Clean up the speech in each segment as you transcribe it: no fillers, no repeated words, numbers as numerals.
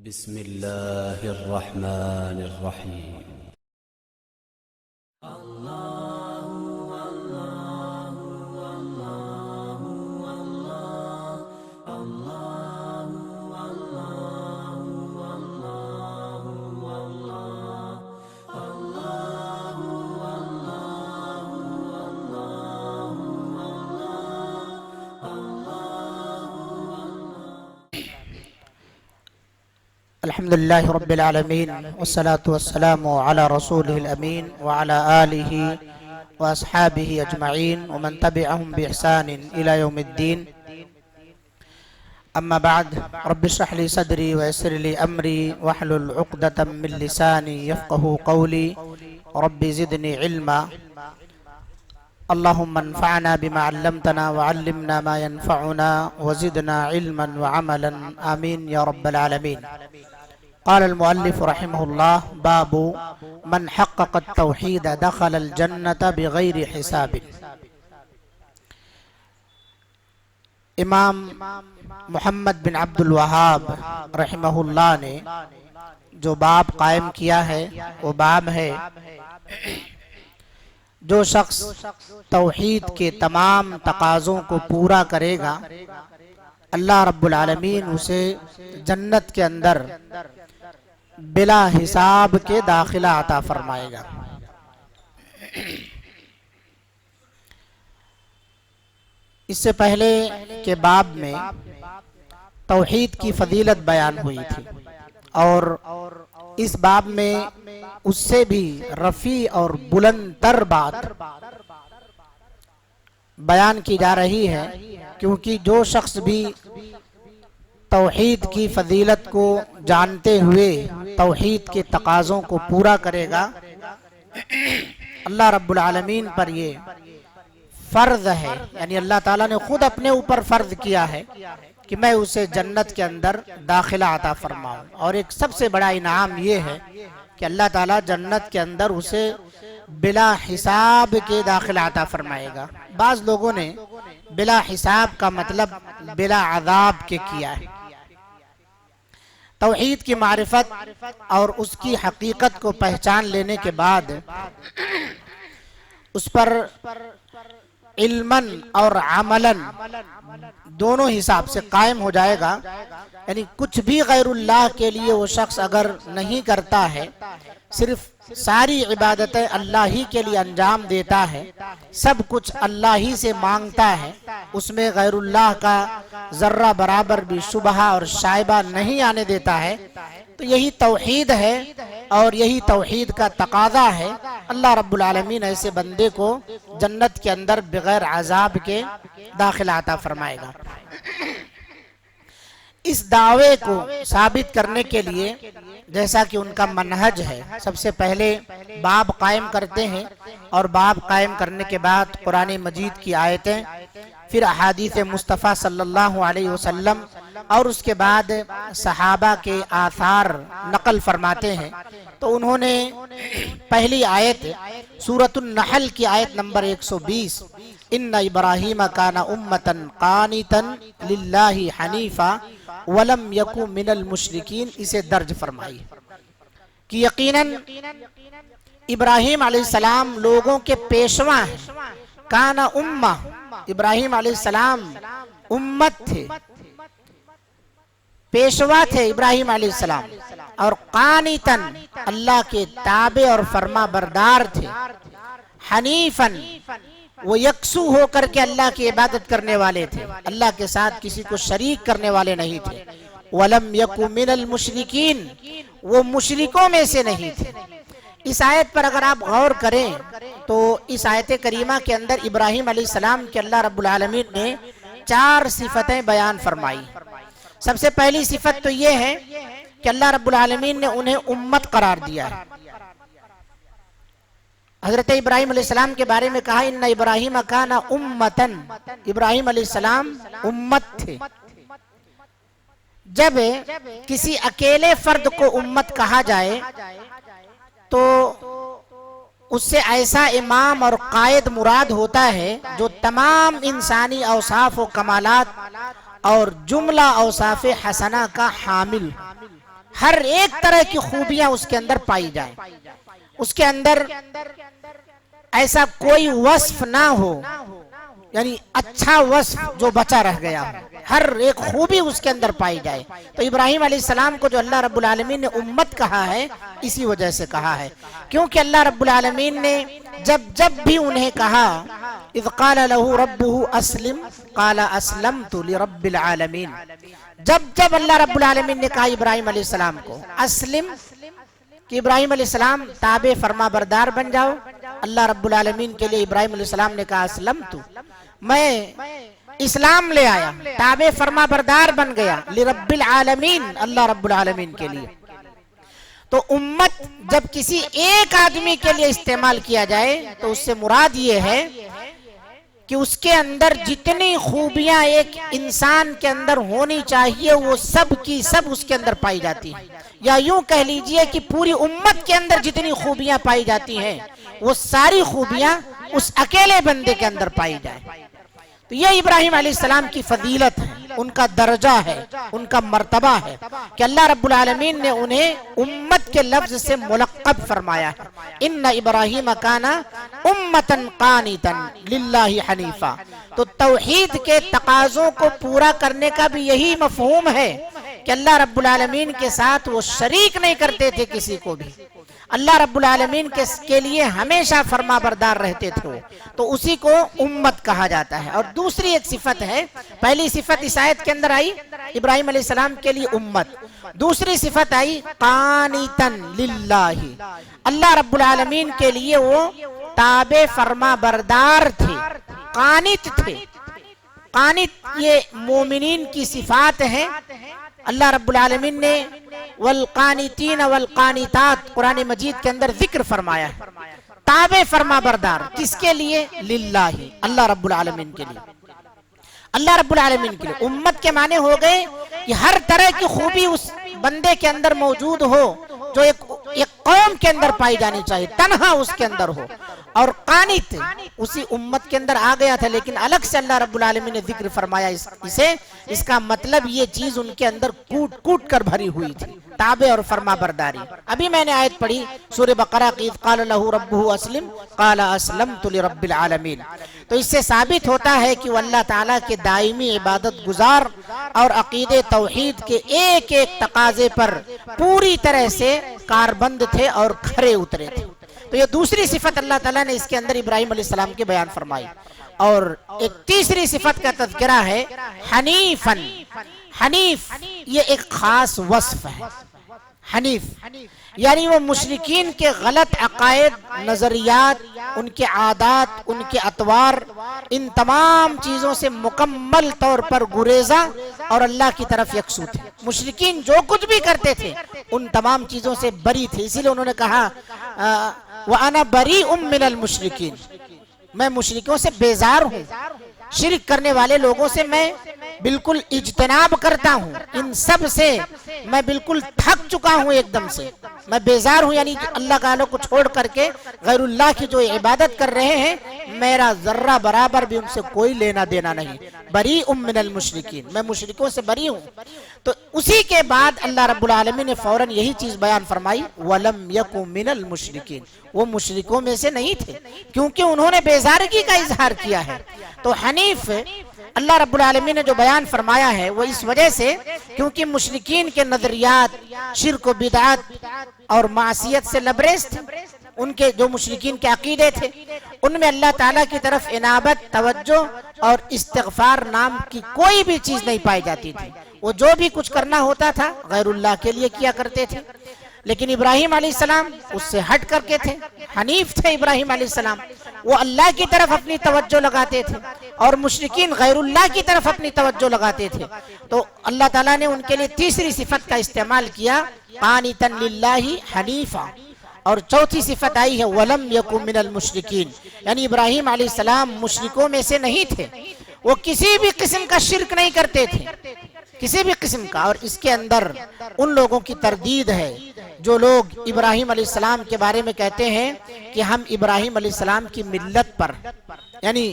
بسم الله الرحمن الرحيم. الحمد لله رب العالمين والصلاة والسلام على رسوله الأمين وعلى آله وأصحابه أجمعين ومن تبعهم بإحسان إلى يوم الدين. أما بعد، رب اشرح لي صدري ويسر لي أمري واحلل عقدة من لساني يفقه قولي رب زدني علما. اللهم انفعنا بما علمتنا وعلمنا ما ينفعنا وزدنا علما وعملا آمين يا رب العالمين. قال المؤلف رحمه الله: باب من حقق التوحيد دخل الجنة بغير حساب. امام محمد بن عبد الوہاب رحمہ اللہ نے جو باب قائم کیا ہے وہ باب ہے جو شخص توحید کے تمام تقاضوں کو پورا کرے گا اللہ رب العالمین اسے جنت کے اندر بلا حساب کے داخلہ عطا فرمائے گا. اس سے پہلے کے باب میں توحید کی فضیلت بیان ہوئی تھی اور اس باب میں اس سے بھی رفیع اور بلند تر بات بیان کی جا رہی ہے، کیونکہ جو شخص بھی توحید کی فضیلت کو جانتے ہوئے توحید کے تقاضوں کو پورا کرے گا اللہ رب العالمین پر یہ فرض ہے، یعنی اللہ تعالیٰ نے خود اپنے اوپر فرض کیا ہے کہ میں اسے جنت کے اندر داخلہ عطا فرماؤں. اور ایک سب سے بڑا انعام یہ ہے کہ اللہ تعالیٰ جنت کے اندر اسے بلا حساب کے داخلہ عطا فرمائے گا. بعض لوگوں نے بلا حساب کا مطلب بلا عذاب کے کیا ہے. توحید کی معرفت اور اس کی حقیقت کو پہچان لینے کے بعد اس پر علماً اور عملاً دونوں حساب سے قائم ہو جائے گا. یعنی کچھ بھی غیر اللہ کے لیے وہ شخص اگر نہیں کرتا ہے، صرف ساری عبادتیں اللہ ہی کے لیے انجام دیتا ہے، سب کچھ اللہ ہی سے مانگتا ہے، اس میں غیر اللہ کا ذرہ برابر بھی شبہہ اور شائبہ نہیں آنے دیتا ہے، تو یہی توحید ہے اور یہی توحید کا تقاضا ہے. اللہ رب العالمین ایسے بندے کو جنت کے اندر بغیر عذاب کے داخلہ عطا فرمائے گا. اس دعوے کو ثابت کرنے کے لیے جیسا کہ ان کا منہج ہے، سب سے پہلے باب قائم کرتے ہیں اور باب قائم کرنے کے بعد قرآن مجید کی آیتیں، پھر احادیث مصطفیٰ صلی اللہ علیہ وسلم اور اس کے بعد صحابہ کے آثار نقل فرماتے ہیں. تو انہوں نے پہلی آیت سورۃ النحل کی آیت نمبر 120 ان ابراہیم کان امۃ قانتا للہ حنیفا ولم یکن من المشرکین اسے درج فرمائی کہ یقیناً ابراہیم علیہ السلام لوگوں کے پیشوا ہیں. کان امہ، ابراہیم علیہ السلام امت تھے، پیشوا تھے ابراہیم علیہ السلام، اور قانتاً اللہ کے تابع اور فرما بردار تھے، حنیفاً وہ یکسو ہو کر کے اللہ کی عبادت کرنے والے تھے، اللہ کے ساتھ کسی کو شریک کرنے والے نہیں تھے. وَلَمْ يَكُ مِنَ الْمُشْرِكِينَ وہ مشرکوں میں سے نہیں تھے. اس آیت پر اگر آپ غور کریں تو اس آیت کریمہ کے اندر ابراہیم علیہ السلام کے اللہ رب العالمین نے 4 صفتیں بیان فرمائی. سب سے پہلی صفت تو یہ ہے کہ اللہ رب العالمین نے انہیں امت قرار دیا ہے. حضرت ابراہیم علیہ السلام کے بارے میں کہا ان ابراہیم کان امتن، ابراہیم علیہ السلام امت تھے. جب کسی اکیلے فرد کو امت کہا جائے تو اس سے ایسا امام اور قائد مراد ہوتا ہے جو تمام انسانی اوصاف و کمالات اور جملہ اوصاف حسنہ کا حامل ہر ایک طرح کی خوبیاں اس کے اندر پائی جائیں، اس کے اندر ایسا کوئی وصف نہ ہو یعنی اچھا وصف جو بچا رہ گیا ہو، ہر ایک خوبی اس کے اندر پائی جائے۔ تو ابراہیم علیہ السلام کو جو اللہ رب العالمین نے امت کہا ہے اسی وجہ سے کہا ہے، کیونکہ اللہ رب العالمین نے جب بھی انہیں کہا اذ قال له ربه اسلم قال اسلمت لرب العالمین، جب اللہ رب العالمین نے کہا ابراہیم علیہ السلام کو اسلم کہ ابراہیم علیہ السلام تابع فرما بردار بن جاؤ، اللہ رب العالمین کے لیے ابراہیم علیہ السلام نے کہا اسلمت، میں اسلام لے آیا، تابع فرما بردار بن گیا، لرب العالمین، اللہ رب العالمین کے لیے۔ تو امت جب کسی ایک آدمی کے لیے استعمال کیا جائے تو اس سے مراد یہ ہے کہ اس کے اندر جتنی خوبیاں ایک انسان کے اندر ہونی چاہیے وہ سب کی سب اس کے اندر پائی جاتی ہیں، یا یوں کہہ لیجئے کہ پوری امت کے اندر جتنی خوبیاں پائی جاتی ہیں وہ ساری خوبیاں اس اکیلے بندے کے اندر پائی جائیں۔ تو یہ ابراہیم علیہ السلام کی فضیلت ہے، ان کا درجہ ہے، ان کا مرتبہ ہے کہ اللہ رب العالمین نے انہیں امت کے لفظ سے ملقب فرمایا ہے۔ ان ابراہیم کان امتا قانتا للہ حنیفا، تو توحید کے تقاضوں کو پورا کرنے کا بھی یہی مفہوم ہے کہ اللہ رب العالمین کے ساتھ وہ شریک نہیں کرتے تھے کسی کو بھی، اللہ رب العالمین کے لیے ہمیشہ فرما بردار رہتے تھے، تو اسی کو امت کہا جاتا ہے۔ اور دوسری ایک صفت ہے، پہلی صفت اس آیت کے اندر آئی ابراہیم علیہ السلام کے لیے امت، دوسری صفت آئی قانتاً للہ، اللہ رب العالمین کے لیے وہ تابع فرما بردار تھے، قانت تھے۔ قانت یہ مومنین کی صفات ہیں، اللہ رب العالمین نے والقانتین والقانتات قرآن مجید کے اندر ذکر فرمایا ہے، تابع فرما بردار کس کے لیے؟ للہ، اللہ رب العالمین کے لیے، اللہ رب العالمین کے لیے۔ امت کے معنی ہو گئے کہ ہر طرح کی خوبی اس بندے کے اندر موجود ہو جو ایک قوم کے اندر پائی جانی چاہیے، تنہا اس کے اندر ہو، اور قانت اسی امت کے اندر آ گیا تھا لیکن الگ سے اللہ رب العالمین نے ذکر فرمایا اسے، اس کا مطلب یہ چیز ان کے اندر کوٹ کوٹ کر بھری ہوئی تھی، تابع اور فرما برداری۔ ابھی میں نے آیت پڑھی سورہ بقرہ کی اذ قال له ربه اسلم قال اسلمت لرب العالمین، تو اس سے ثابت ہوتا ہے کہ وہ اللہ تعالیٰ کے دائمی عبادت گزار اور عقید توحید کے ایک ایک تقاضے پر پوری طرح سے کاربند تھے اور کھرے اترے تھے۔ تو یہ دوسری صفت اللہ تعالیٰ نے اس کے اندر ابراہیم علیہ السلام کے بیان فرمائی۔ اور ایک تیسری صفت کا تذکرہ ہے حنیفاً، حنیف یہ ایک خاص وصف ہے، حنیف یعنی وہ مشرکین کے غلط عقائد، نظریات، ان کے عادات، ان کے اطوار، ان تمام چیزوں سے مکمل طور پر گریزاں اور اللہ کی طرف یکسو تھے۔ مشرکین جو کچھ بھی کرتے تھے ان تمام چیزوں سے بری تھے، اسی لئے انہوں نے کہا وَأَنَا بَرِيءٌ مِّنَ الْمُشْرِكِينَ، میں مشرکوں سے بیزار ہوں، شرک کرنے والے لوگوں سے میں بالکل اجتناب کرتا ہوں، ان سب سے میں بالکل تھک چکا ہوں، ایک دم سے میں بیزار ہوں، یعنی اللہ تعالیٰ کو چھوڑ کر کے غیر اللہ کی جو عبادت کر رہے ہیں میرا ذرہ برابر بھی ان سے کوئی لینا دینا نہیں، بریء من المشرکین، میں مشرکوں سے بری ہوں۔ تو اسی کے بعد اللہ رب العالمین نے فوراً یہی چیز بیان فرمائی وَلَمْ يَكُ مِنَ الْمُشْرِكِينَ، وہ مشرکوں میں سے نہیں تھے کیونکہ انہوں نے بیزارگی کا اظہار کیا ہے۔ تو حنیف اللہ رب العالمین نے جو بیان فرمایا ہے وہ اس وجہ سے کیونکہ مشرکین کے نظریات شرک و بدعات اور معصیت سے لبریز تھے، ان کے جو مشرکین کے عقیدے تھے ان میں اللہ تعالیٰ کی طرف انابت، توجہ اور استغفار نام کی کوئی بھی چیز نہیں پائی جاتی تھی، وہ جو بھی کچھ کرنا ہوتا تھا غیر اللہ کے لیے کیا کرتے تھے۔ لیکن ابراہیم علیہ السلام اس سے ہٹ کر کے تھے، حنیف تھے ابراہیم علیہ السلام، وہ اللہ کی طرف اپنی توجہ لگاتے تھے اور مشرکین غیر اللہ کی طرف اپنی توجہ لگاتے تھے۔ تو اللہ تعالیٰ نے ان کے لیے تیسری صفت کا استعمال کیا قانتاً للہ حنیفا، اور چوتھی صفت آئی ہے وَلَمْ يَكُن مِّنَ الْمُشْرِكِينَ، یعنی ابراہیم علیہ السلام مشرکوں میں سے نہیں تھے، وہ کسی بھی قسم کا شرک نہیں کرتے تھے، کسی بھی قسم کا۔ اور اس کے اندر ان لوگوں کی تردید ہے جو لوگ ابراہیم علیہ السلام کے بارے میں کہتے ہیں کہ ہم ابراہیم علیہ السلام کی ملت پر، یعنی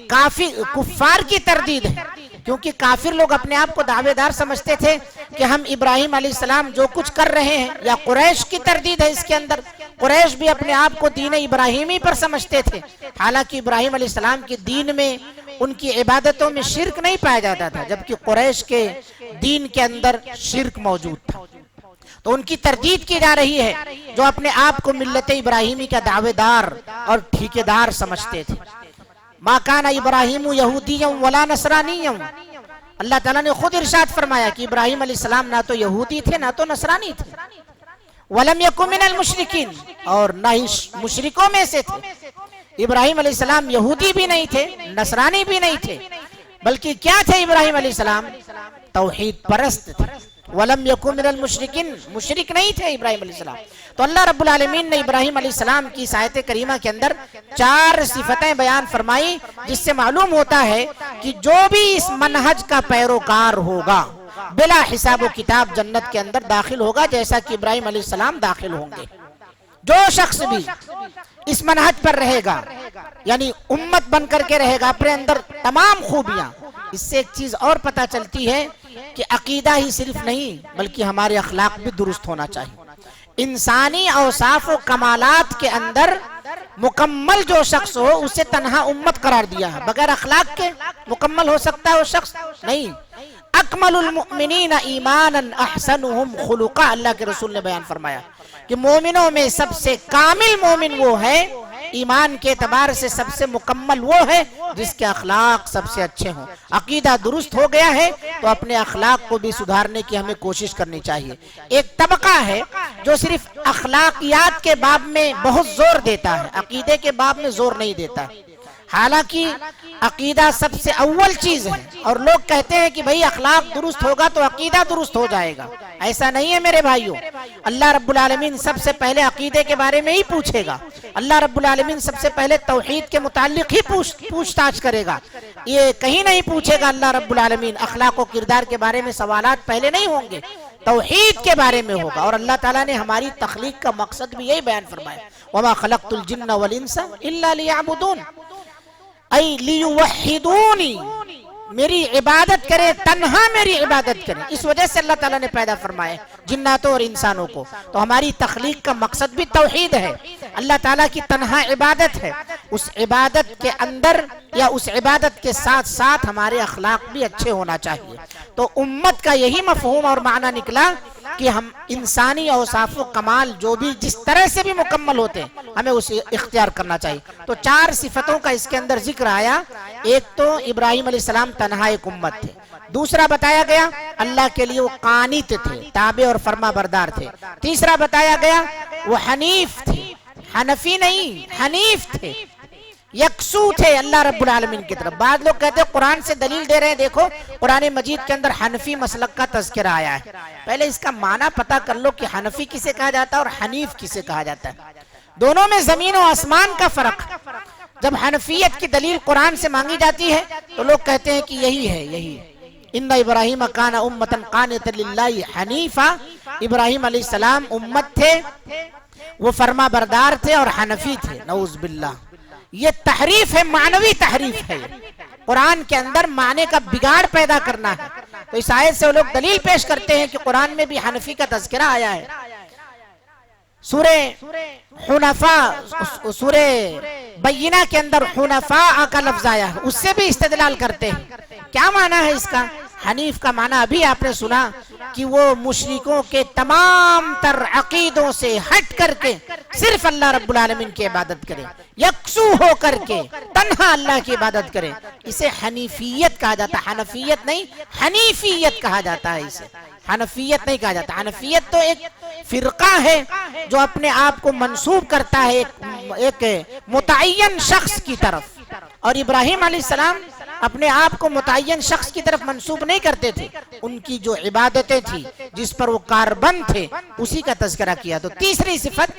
کافی کفار کی تردید ہے کیونکہ کافر لوگ اپنے آپ کو دعوے دار سمجھتے تھے کہ ہم ابراہیم علیہ السلام جو کچھ کر رہے ہیں، یا قریش کی تردید ہے اس کے اندر، قریش بھی اپنے آپ کو دین ابراہیمی پر سمجھتے تھے، حالانکہ ابراہیم علیہ السلام کے دین میں ان کی عبادتوں میں شرک نہیں پایا جاتا تھا، جبکہ قریش کے دین کے اندر شرک موجود تھا۔ تو ان کی تردید کی جا رہی ہے جو اپنے آپ کو ملت ابراہیمی کا دعوے دار اور ٹھیکیدار سمجھتے تھے۔ ما کان ابراہیم یہودیا ولا نصرانیا، اللہ تعالیٰ نے خود ارشاد فرمایا کہ ابراہیم علیہ السلام نہ تو یہودی تھے نہ تو نصرانی تھے، ولم یکن من المشرکین، اور نہ ہی مشرکوں میں سے تھے۔ ابراہیم علیہ السلام یہودی بھی نہیں تھے، نصرانی بھی نہیں تھے، بلکہ کیا تھے ابراہیم علیہ السلام؟ توحید پرست تھے۔ وَلَمْ يَكُنْ مِنَ الْمُشْرِكِينَ، مشرک نہیں تھے ابراہیم علیہ السلام۔ تو اللہ رب العالمین نے ابراہیم علیہ السلام کی اس آیت کریمہ کے اندر 4 صفتیں بیان فرمائی، جس سے معلوم ہوتا ہے کہ جو بھی اس منہج کا پیروکار ہوگا بلا حساب و کتاب جنت کے اندر داخل ہوگا، جیسا کہ ابراہیم علیہ السلام داخل ہوں گے۔ جو شخص بھی اس منہج پر رہے گا، یعنی امت بن کر کے رہے گا، اپنے اندر تمام خوبیاں، اس سے ایک چیز اور پتہ چلتی ہے کہ عقیدہ ہی صرف نہیں بلکہ ہمارے اخلاق بھی درست ہونا چاہیے۔ انسانی اوصاف و کمالات کے اندر مکمل جو شخص ہو اسے تنہا امت قرار دیا ہے، بغیر اخلاق کے مکمل ہو سکتا ہے وہ شخص؟ نہیں۔ اکمل المؤمنین ایمانا احسنہم خلقا، اللہ کے رسول نے بیان فرمایا کہ مومنوں میں سب سے کامل مومن وہ ہے، ایمان کے اعتبار سے سب سے مکمل وہ ہے جس کے اخلاق سب سے اچھے ہوں۔ عقیدہ درست ہو گیا ہے تو اپنے اخلاق کو بھی سدھارنے کی ہمیں کوشش کرنی چاہیے۔ ایک طبقہ ہے جو صرف اخلاقیات کے باب میں بہت زور دیتا ہے، عقیدے کے باب میں زور نہیں دیتا، حالانکہ عقیدہ سب سے اول چیز ہے، اور لوگ کہتے ہیں کہ بھئی اخلاق درست ہوگا تو عقیدہ درست ہو جائے گا۔ ایسا نہیں ہے میرے بھائیوں، اللہ رب العالمین سب سے پہلے عقیدے کے بارے میں ہی پوچھے گا، اللہ رب العالمین سب سے پہلے توحید کے متعلق ہی پوچھ تاچھ کرے گا، یہ کہیں نہیں پوچھے گا اللہ رب العالمین۔ اخلاق و کردار کے بارے میں سوالات پہلے نہیں ہوں گے، توحید کے بارے میں ہوگا۔ اور اللہ تعالیٰ نے ہماری تخلیق کا مقصد بھی یہی بیان فرمایا، وَمَا خَلَقْتُ الْجِنَّ وَالْإِنسَ إِلَّا لِيَعْبُدُونَ، ای لیوحدونی، میری عبادت کرے، تنہا میری عبادت کرے۔ اس وجہ سے اللہ تعالیٰ نے پیدا فرمائے جناتوں اور انسانوں کو۔ تو ہماری تخلیق کا مقصد بھی توحید ہے، اللہ تعالیٰ کی تنہا عبادت ہے۔ اس عبادت کے اندر یا اس عبادت کے ساتھ ساتھ ہمارے اخلاق بھی اچھے ہونا چاہیے۔ تو امت کا یہی مفہوم اور معنی نکلا کہ ہم انسانی اوصاف و کمال جو بھی جس طرح سے بھی مکمل ہوتے ہیں ہمیں اسے اختیار کرنا چاہیے۔ تو 4 صفتوں کا اس کے اندر ذکر آیا۔ ایک تو ابراہیم علیہ السلام تنہا ایک امت تھے، دوسرا بتایا گیا اللہ کے لیے وہ قانت تھے، تابع اور فرما بردار تھے، تیسرا بتایا گیا وہ حنیف تھے، حنفی نہیں حنیف تھے، یکسو تھے اللہ رب العالمین کی طرف۔ بعض لوگ کہتے ہیں قرآن سے دلیل دے رہے ہیں، دیکھو قرآن مجید کے اندر حنفی مسلک کا تذکرہ آیا ہے، پہلے اس کا معنی پتہ کر لو کہ حنفی کسے کہا جاتا ہے اور حنیف کسے کہا جاتا ہے۔ دونوں میں زمین و آسمان کا فرق۔ جب حنفیت کی دلیل قرآن سے مانگی جاتی ہے تو لوگ کہتے ہیں کہ یہی ہے ان ابراہیم کان امۃ قانتا للہ حنیفا، ابراہیم علیہ السلام امت تھے، وہ فرما بردار تھے اور حنفی تھے۔ نعوذ باللہ، یہ تحریف ہے، معنوی تحریف ہے، قرآن کے اندر معنی کا بگاڑ پیدا کرنا ہے۔ تو اس آیت سے وہ لوگ دلیل پیش کرتے ہیں کہ قرآن میں بھی حنفی کا تذکرہ آیا ہے۔ سورہ حنفاء، سورہ بینہ کے اندر حنفاء کا لفظ آیا ہے، اس سے بھی استدلال کرتے ہیں۔ کیا معنی ہے اس کا؟ حنیف کا معنی ابھی آپ نے سنا کہ وہ مشرکوں کے تمام تر عقیدوں سے ہٹ کر کے صرف اللہ رب العالمین کی عبادت کرے، یکسو ہو کر کے تنہا اللہ کی عبادت کرے۔ اسے حنیفیت کہا جاتا ہے، حنفیت نہیں حنیفیت کہا جاتا ہے، اسے حنفیت نہیں کہا جاتا۔ حنفیت تو ایک فرقہ ہے جو اپنے آپ کو منسوب کرتا ہے ایک متعین شخص کی طرف، اور ابراہیم علیہ السلام اپنے آپ کو متعین شخص کی طرف منسوب نہیں کرتے تھے، ان کی جو عبادتیں تھی جس پر وہ کاربند تھے اسی کا تذکرہ کیا۔ تو تیسری صفت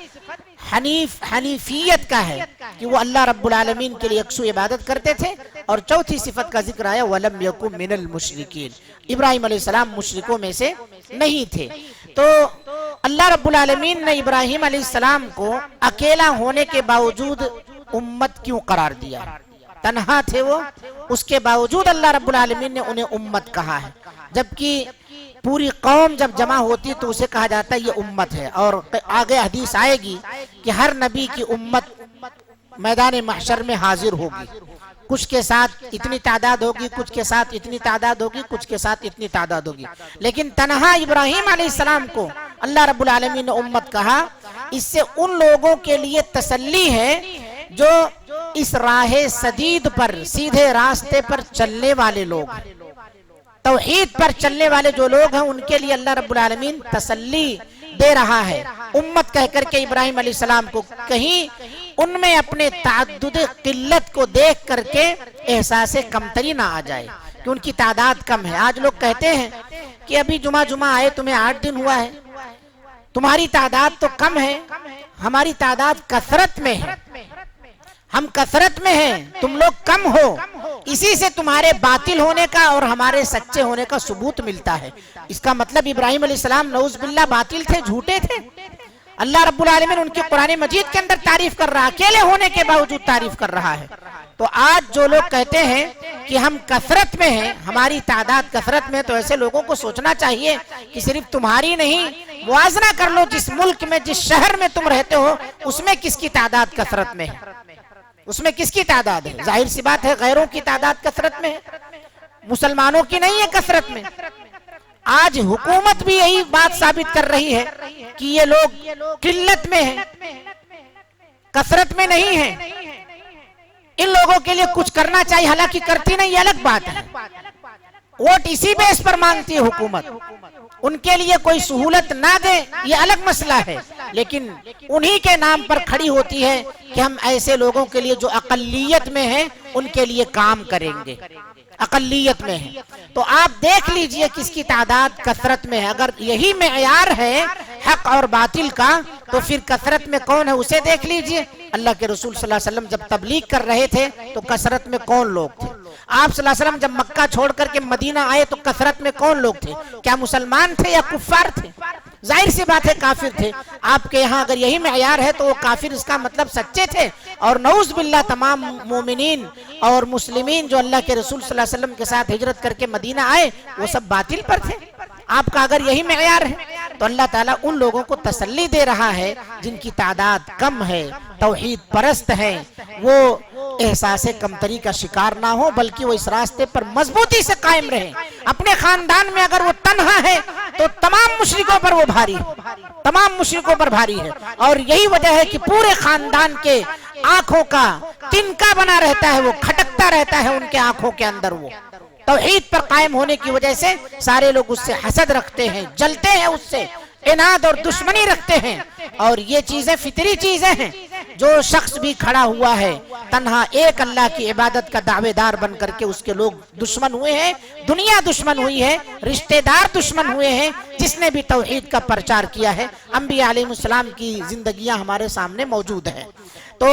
حنیفیت کا ہے کہ وہ اللہ رب العالمین کے لیے یکسو عبادت کرتے تھے، اور چوتھی صفت کا ذکر آیا وَلَمْ يَكُنْ مِنَ الْمُشْرِكِينَ، ابراہیم علیہ السلام مشرکوں میں سے نہیں تھے۔ تو اللہ رب العالمین نے ابراہیم علیہ السلام کو اکیلا ہونے کے باوجود امت کیوں قرار دیا؟ تنہا تھے وہ، اس کے باوجود اللہ رب العالمین نے انہیں امت کہا ہے، جبکہ پوری قوم جب جمع ہوتی تو اسے کہا جاتا ہے یہ امت ہے۔ اور آگے حدیث آئے گی کہ ہر نبی کی امت میدان محشر میں حاضر ہوگی، کچھ کے ساتھ اتنی تعداد ہوگی، کچھ کے ساتھ اتنی تعداد ہوگی، کچھ کے ساتھ اتنی تعداد ہوگی، لیکن تنہا ابراہیم علیہ السلام کو اللہ رب العالمین نے امت کہا۔ اس سے ان لوگوں کے لیے تسلی ہے جو اس راہ سدید پر، سیدھے راستے پر چلنے والے لوگ ہیں، توحید پر چلنے والے جو لوگ ہیں، ان کے لیے اللہ رب العالمین تسلی دے رہا ہے امت کہہ کر کے ابراہیم علیہ السلام کو، کہیں ان میں اپنے تعدد قلت کو دیکھ کر کے احساس کمتری نہ آ جائے کہ ان کی تعداد کم ہے۔ آج لوگ کہتے ہیں کہ ابھی جمعہ آئے، تمہیں 8 دن ہوا ہے، تمہاری تعداد تو کم ہے، ہماری تعداد کثرت میں ہے، ہم کثرت میں ہیں، تم لوگ کم ہو، اسی سے تمہارے باطل ہونے کا اور ہمارے سچے ہونے کا ثبوت ملتا ہے۔ اس کا مطلب ابراہیم علیہ السلام نعوذ باللہ باطل تھے، جھوٹے تھے۔ اللہ رب العالمین ان کی قرآن مجید کے اندر تعریف کر رہا ہے، اکیلے ہونے کے باوجود تعریف کر رہا ہے۔ تو آج جو لوگ کہتے ہیں کہ ہم کثرت میں ہیں، ہماری تعداد کثرت میں، تو ایسے لوگوں کو سوچنا چاہیے کہ صرف تمہاری نہیں، موازنہ کر لو جس ملک میں، جس شہر میں تم رہتے ہو، اس میں کس کی تعداد کثرت میں ہے، اس میں کس کی تعداد ہے؟ ظاہر سی بات ہے غیروں کی تعداد کثرت میں ہے، مسلمانوں کی نہیں ہے کثرت میں۔ آج حکومت بھی یہی بات ثابت کر رہی ہے کہ یہ لوگ قلت میں ہیں، کثرت میں نہیں ہیں، ان لوگوں کے لیے کچھ کرنا چاہیے، حالانکہ کرتی نہیں، یہ الگ بات ہے۔ ووٹ اسی بیس پر مانگتی ہے حکومت، ان کے لیے کوئی سہولت نہ دے یہ الگ مسئلہ ہے، لیکن انہی کے نام پر کھڑی ہوتی ہے کہ ہم ایسے لوگوں کے لیے جو اقلیت میں ہیں ان کے لیے کام کریں گے، اقلیت میں ہیں۔ تو آپ دیکھ لیجئے کس کی تعداد کثرت میں ہے۔ اگر یہی معیار ہے حق اور باطل کا تو پھر کثرت میں کون ہے اسے دیکھ لیجئے۔ اللہ کے رسول صلی اللہ علیہ وسلم جب تبلیغ کر رہے تھے تو کثرت میں کون لوگ تھے؟ آپ صلی اللہ علیہ وسلم جب مکہ چھوڑ کر کے مدینہ آئے تو کثرت میں کون لوگ تھے؟ کیا مسلمان تھے یا کفار تھے؟ ظاہر سی بات ہے کافر تھے۔ آپ کے یہاں اگر یہی معیار ہے تو وہ کافر اس کا مطلب سچے تھے، اور نعوذ باللہ تمام مومنین اور مسلمین جو اللہ کے رسول صلی اللہ علیہ وسلم کے ساتھ ہجرت کر کے مدینہ آئے وہ سب باطل پر تھے۔ آپ کا اگر یہی معیار ہے تو اللہ تعالیٰ ان لوگوں کو تسلی دے رہا ہے جن کی تعداد کم ہے، توحید پرست ہیں، وہ احساس کمتری کا شکار نہ ہو، بلکہ وہ اس راستے پر مضبوطی سے قائم رہیں۔ اپنے خاندان میں اگر وہ تنہا ہے تو تمام مشرکوں پر وہ بھاری ہے، تمام مشرکوں پر بھاری ہے، اور یہی وجہ ہے کہ پورے خاندان کے آنکھوں کا تنکا بنا رہتا ہے، وہ کھٹکتا رہتا ہے ان کے آنکھوں کے اندر۔ وہ توحید پر قائم ہونے کی وجہ سے سارے لوگ اس سے حسد رکھتے ہیں، جلتے ہیں، اس سے عناد اور دشمنی رکھتے ہیں، اور یہ چیزیں فطری چیزیں ہیں۔ جو شخص بھی کھڑا ہوا ہے تنہا ایک اللہ کی عبادت کا دعوے دار بن کر کے، اس کے لوگ دشمن ہوئے ہیں، دنیا دشمن ہوئی ہے، رشتہ دار دشمن ہوئے ہیں، جس نے بھی توحید کا پرچار کیا ہے۔ انبیاء علیہ السلام کی زندگیاں ہمارے سامنے موجود ہیں۔ تو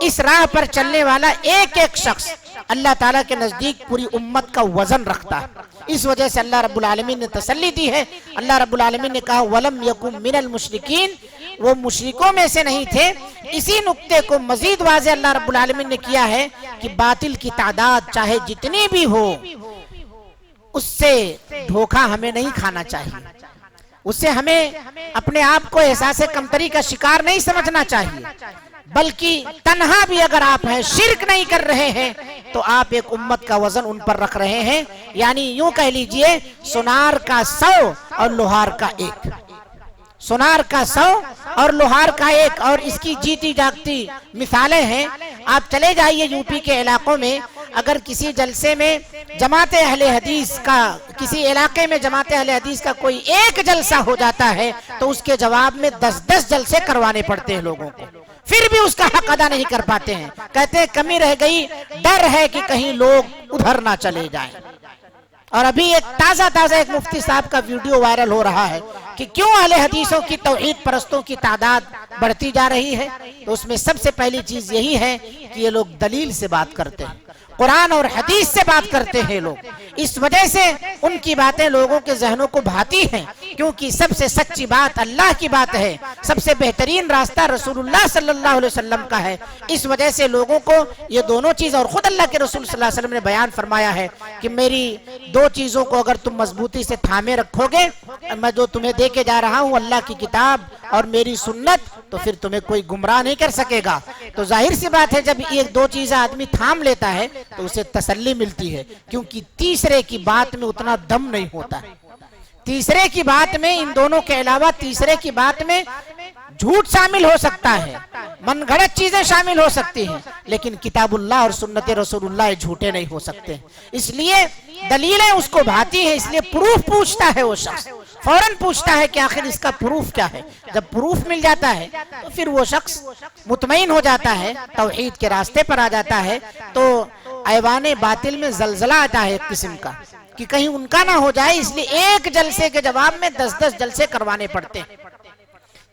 اس راہ پر چلنے والا ایک ایک شخص اللہ تعالیٰ کے نزدیک پوری امت کا وزن رکھتا ہے۔ اس وجہ سے اللہ رب العالمین نے تسلی دی ہے۔ اللہ رب العالمین نے کہا وَلَمْ يَكُمْ مِنَ الْمُشْرِكِينَ، وہ مشرکوں میں سے نہیں تھے۔ اسی نقطے کو مزید واضح اللہ رب العالمین نے کیا ہے کہ باطل کی تعداد چاہے جتنی بھی ہو، اس سے دھوکہ ہمیں نہیں کھانا چاہیے، اس سے ہمیں اپنے آپ کو احساس کمتری کا شکار نہیں سمجھنا چاہیے، بلکہ تنہا بھی اگر آپ ہیں، شرک نہیں کر رہے ہیں، تو آپ ایک امت کا وزن ان پر رکھ رہے ہیں۔ یعنی یوں کہہ لیجئے سونار کا 100 اور لوہار کا 1، سونار کا 100 اور لوہار کا 1، اور اس کی جیتی جاگتی مثالیں ہیں۔ آپ چلے جائیے یو پی کے علاقوں میں، اگر کسی جلسے میں جماعت اہل حدیث کا، کسی علاقے میں جماعت اہل حدیث کا کوئی ایک جلسہ ہو جاتا ہے تو اس کے جواب میں 10 جلسے کروانے پڑتے ہیں لوگوں کو، پھر بھی اس کا حق ادا نہیں کر پاتے ہیں۔ کہتے ہیں کمی رہ گئی، ڈر ہے کہ کہیں لوگ ادھر نہ چلے جائیں۔ اور ابھی ایک تازہ ایک مفتی صاحب کا ویڈیو وائرل ہو رہا ہے کہ کیوں اہل حدیثوں کی توحید پرستوں کی تعداد بڑھتی جا رہی ہے، تو اس میں سب سے پہلی چیز یہی ہے کہ یہ لوگ دلیل سے بات کرتے ہیں۔ قرآن اور حدیث سے بات کرتے ہیں لوگ، اس وجہ سے ان کی باتیں لوگوں کے ذہنوں کو بھاتی ہیں، کیونکہ سب سے سچی بات اللہ کی بات ہے، سب سے بہترین راستہ رسول اللہ صلی اللہ علیہ وسلم کا ہے۔ اس وجہ سے لوگوں کو یہ دونوں چیز، اور خود اللہ کے رسول صلی اللہ علیہ وسلم نے بیان فرمایا ہے کہ میری دو چیزوں کو اگر تم مضبوطی سے تھامے رکھو گے، میں جو تمہیں دے کے جا رہا ہوں اللہ کی کتاب اور میری سنت، تو پھر تمہیں کوئی گمراہ نہیں کر سکے گا۔ تو ظاہر سی بات ہے جب یہ دو چیزیں آدمی تھام لیتا ہے تو اسے تسلی ملتی ہے، کیونکہ تیسرے کی بات میں اتنا دم نہیں ہوتا ہے۔ تیسرے کی بات میں، ان دونوں کے علاوہ تیسرے کی بات میں جھوٹ شامل ہو سکتا ہے، من گھڑت چیزیں شامل ہو سکتی ہیں، لیکن کتاب اللہ اور سنت رسول اللہ جھوٹے نہیں ہو سکتے۔ اس لیے دلیلیں اس کو بھاتی ہیں، اس لیے پروف پوچھتا ہے وہ شخص، فوراً پوچھتا ہے کہ آخر اس کا پروف کیا ہے۔ جب پروف مل جاتا ہے تو پھر وہ شخص مطمئن ہو جاتا ہے، توحید کے راستے پر آ جاتا ہے، تو ایوان باطل میں زلزلہ آتا ہے ایک قسم کا، کہ کہیں ان کا نہ ہو جائے، اس لیے ایک جلسے کے جواب میں 10 جلسے کروانے پڑتے ہیں۔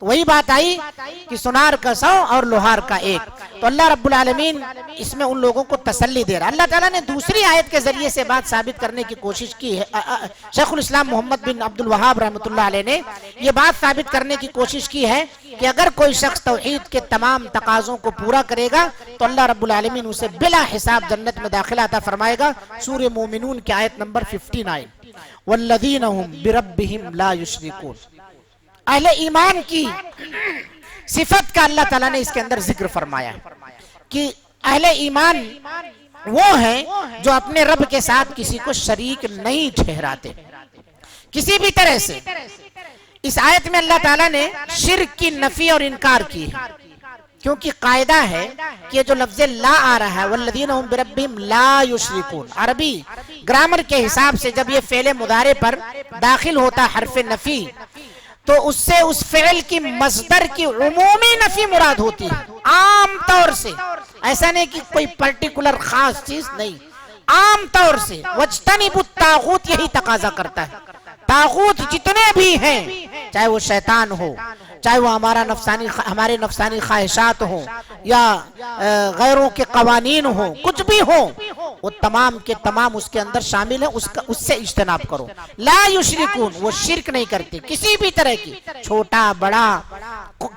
وہی بات آئی کہ سنار کا 100 اور لوہار کا 1۔ تو اللہ رب العالمین اس میں ان لوگوں کو تسلی دے رہا۔ اللہ تعالیٰ نے دوسری آیت کے ذریعے سے بات ثابت کرنے کی کوشش کی ہے۔ شیخ الاسلام محمد بن عبد الوہاب رحمۃ اللہ علیہ نے یہ بات ثابت کرنے کی کوشش کی ہے کہ اگر کوئی شخص توحید کے تمام تقاضوں کو پورا کرے گا تو اللہ رب العالمین اسے بلا حساب جنت میں داخلہ عطا فرمائے گا۔ سورہ مومنون کی آیت نمبر 59، والذین هم بربهم لا یشرکون۔ اہل ایمان کی صفت کا اللہ تعالیٰ نے اس کے اندر ذکر فرمایا کہ اہل ایمان وہ ہیں جو اپنے رب کے ساتھ کسی کو شریک نہیں ٹھہراتے کسی بھی طرح سے۔ اس آیت میں اللہ تعالیٰ نے شرک کی نفی اور انکار کی ہے، کیونکہ قاعدہ ہے کہ جو لفظ لا آ رہا ہے والذین هم بربهم لا یشرکون، عربی گرامر کے حساب سے جب یہ فعل مضارع پر داخل ہوتا حرف نفی تو اس سے اس فعل کی مصدر کی عمومی نفی مراد ہوتی ہے، عام طور سے، ایسا نہیں کہ کوئی پرٹیکولر خاص چیز نہیں، عام طور سے۔ وَاجْتَنِبُوا الطَّاغُوتَ یہی تقاضا کرتا ہے۔ طاغوت جتنے بھی ہیں، چاہے وہ شیطان ہو، چاہے وہ ہمارے نفسانی خواہشات ہوں یا غیروں کے قوانین ہوں، کچھ بھی ہوں، وہ تمام کے تمام اس کے اندر شامل ہیں، اس سے اجتناب کرو۔ لا یشرکون، وہ شرک نہیں کرتے کسی بھی طرح کی، چھوٹا بڑا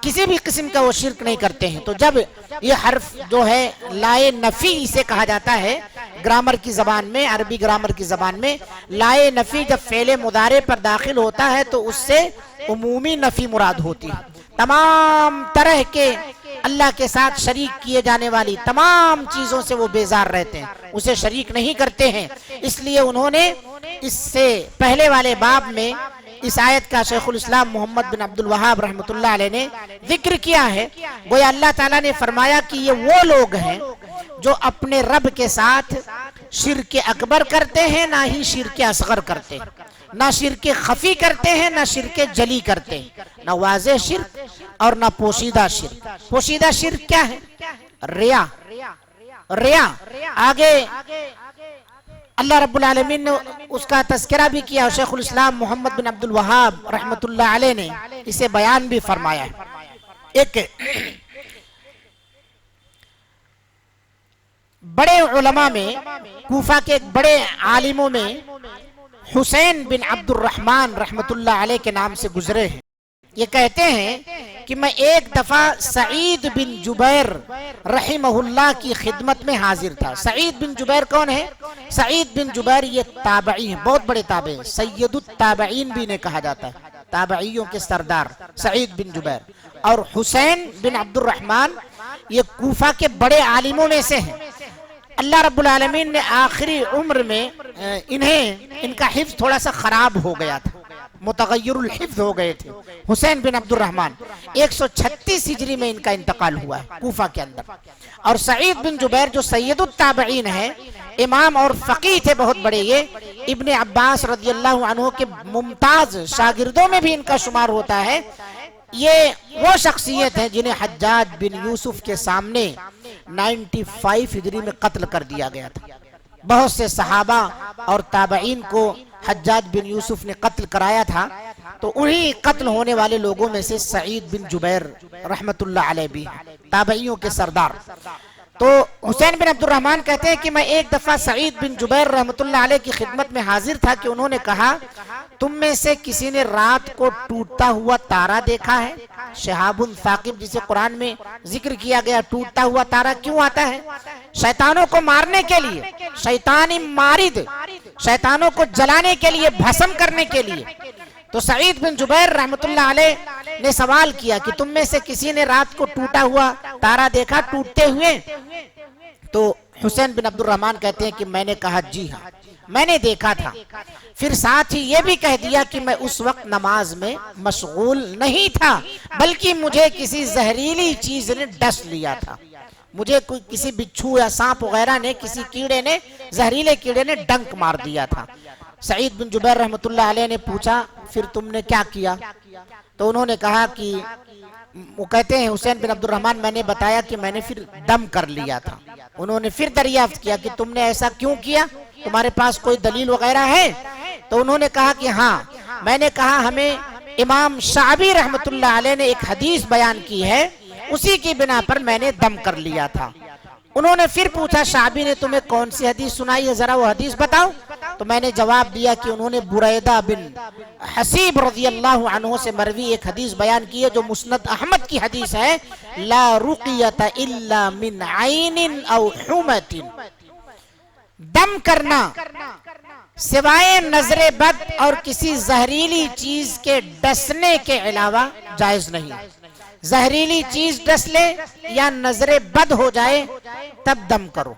کسی بھی قسم کا وہ شرک نہیں کرتے ہیں۔ تو جب یہ حرف جو ہے لائے نفی اسے کہا جاتا ہے گرامر کی زبان میں، عربی گرامر کی زبان میں، لائے نفی جب فعل مضارع پر داخل ہوتا ہے تو اس سے عمومی نفی مراد ہوتی ہے۔ تمام طرح کے اللہ کے ساتھ شریک کیے جانے والی تمام چیزوں سے وہ بیزار رہتے ہیں، اسے شریک نہیں کرتے ہیں۔ اس لیے انہوں نے اس سے پہلے والے باب میں اس آیت کا شیخ الاسلام محمد بن عبد الوہاب رحمۃ اللہ علیہ نے ذکر کیا ہے۔ گویا اللہ تعالیٰ نے فرمایا کہ یہ وہ لوگ ہیں جو اپنے رب کے ساتھ شرک اکبر کرتے ہیں، نہ ہی شرک اصغر کرتے، نہ شرک خفی کرتے ہیں، نہ شرک جلی کرتے، نہ واضح شرک اور نہ پوشیدہ شرک۔ پوشیدہ شرک کیا ہے؟ ریا۔ ریا آگے اللہ رب العالمین نے اس کا تذکرہ بھی کیا، شیخ الاسلام محمد بن عبد الوہاب رحمۃ اللہ علیہ نے اسے بیان بھی فرمایا ہے۔ ایک بڑے علماء میں، کوفہ کے ایک بڑے عالموں میں حسین بن عبد الرحمن رحمۃ اللہ علیہ کے نام سے گزرے ہیں۔ یہ کہتے ہیں کہ میں ایک دفعہ سعید بن جبیر رحمہ اللہ کی خدمت میں حاضر تھا۔ سعید بن جبیر کون ہے؟ سعید بن جبیر یہ تابعی ہیں، بہت بڑے تابعی ہیں، سید التابعین بھی انہیں کہا جاتا ہے، تابعیوں کے سردار سعید بن جبیر۔ اور حسین بن عبد الرحمن یہ کوفہ کے بڑے عالموں میں سے ہیں۔ اللہ رب العالمین نے آخری عمر میں ان کا حفظ تھوڑا سا خراب ہو گیا تھا، متغیر الحفظ ہو گئے تھے۔ حسین بن عبد الرحمن 136 ہجری میں ان کا انتقال ہوا ہے کوفہ کے اندر۔ اور سعید بن جبیر جو سید التابعین ہیں، امام اور فقیہ تھے بہت بڑے، یہ ابن عباس رضی اللہ عنہ کے ممتاز شاگردوں میں بھی ان کا شمار ہوتا ہے۔ یہ وہ شخصیت ہیں جنہیں حجاج بن یوسف کے سامنے 95 ہجری میں قتل کر دیا گیا تھا۔ بہت سے صحابہ اور تابعین کو حجاج بن یوسف نے قتل کرایا تھا، تو انہی قتل ہونے والے لوگوں میں سے سعید بن جبیر رحمت اللہ علیہ بھی تابعیوں کے سردار۔ تو حسین بن عبد الرحمن کہتے ہیں کہ میں ایک دفعہ سعید بن جبیر رحمۃ اللہ علیہ کی خدمت میں حاضر تھا کہ انہوں نے کہا تم میں سے کسی نے رات کو ٹوٹتا ہوا تارا دیکھا ہے؟ شہاب ثاقب جسے قرآن میں ذکر کیا گیا، ٹوٹتا ہوا تارا کیوں آتا ہے؟ شیطانوں کو مارنے کے لیے، شیطانی مارد، شیطانوں کو جلانے کے لیے، بھسم کرنے کے لیے۔ تو سعید بن جبیر رحمۃ اللہ علیہ نے سوال کیا کہ تم میں سے کسی نے رات کو ٹوٹا ہوا تارا دیکھا ٹوٹتے ہوئے؟ تو حسین بن عبد الرحمن کہتے ہیں کہ میں نے کہا جی ہاں میں نے دیکھا تھا، پھر ساتھ ہی یہ بھی کہہ دیا کہ میں اس وقت نماز میں مشغول نہیں تھا بلکہ مجھے کسی زہریلی چیز نے ڈس لیا تھا، مجھے کوئی کسی بچھو یا سانپ وغیرہ نے، کسی کیڑے نے، زہریلے کیڑے نے ڈنک مار دیا تھا۔ سعید بن جبیر رحمۃ اللہ علیہ نے پوچھا پھر تم نے کیا کیا؟ تو انہوں نے کہا کہ وہ کہتے ہیں حسین بن عبد الرحمن میں نے بتایا کہ میں نے پھر دم کر لیا تھا۔ انہوں نے پھر دریافت کیا کہ تم نے ایسا کیوں کیا، تمہارے پاس کوئی دلیل وغیرہ ہے؟ تو انہوں نے کہا کہ ہاں، میں نے کہا ہمیں امام شعبی رحمۃ اللہ علیہ نے ایک حدیث بیان کی ہے، اسی کی بنا پر میں نے دم کر لیا تھا۔ انہوں نے پھر پوچھا شعبی نے تمہیں کون سی حدیث سنائی ہے، ذرا وہ حدیث بتاؤ۔ تو میں نے جواب دیا کہ انہوں نے بریدہ بن حسیب رضی اللہ عنہ سے مروی ایک حدیث بیان کی ہے جو مسند احمد کی حدیث ہے، لا رقیت الا من عین او حمت، دم کرنا سوائے نظر بد اور کسی زہریلی چیز کے ڈسنے کے علاوہ جائز نہیں۔ زہریلی چیز ڈس لے یا نظر بد ہو جائے تب دم کرو،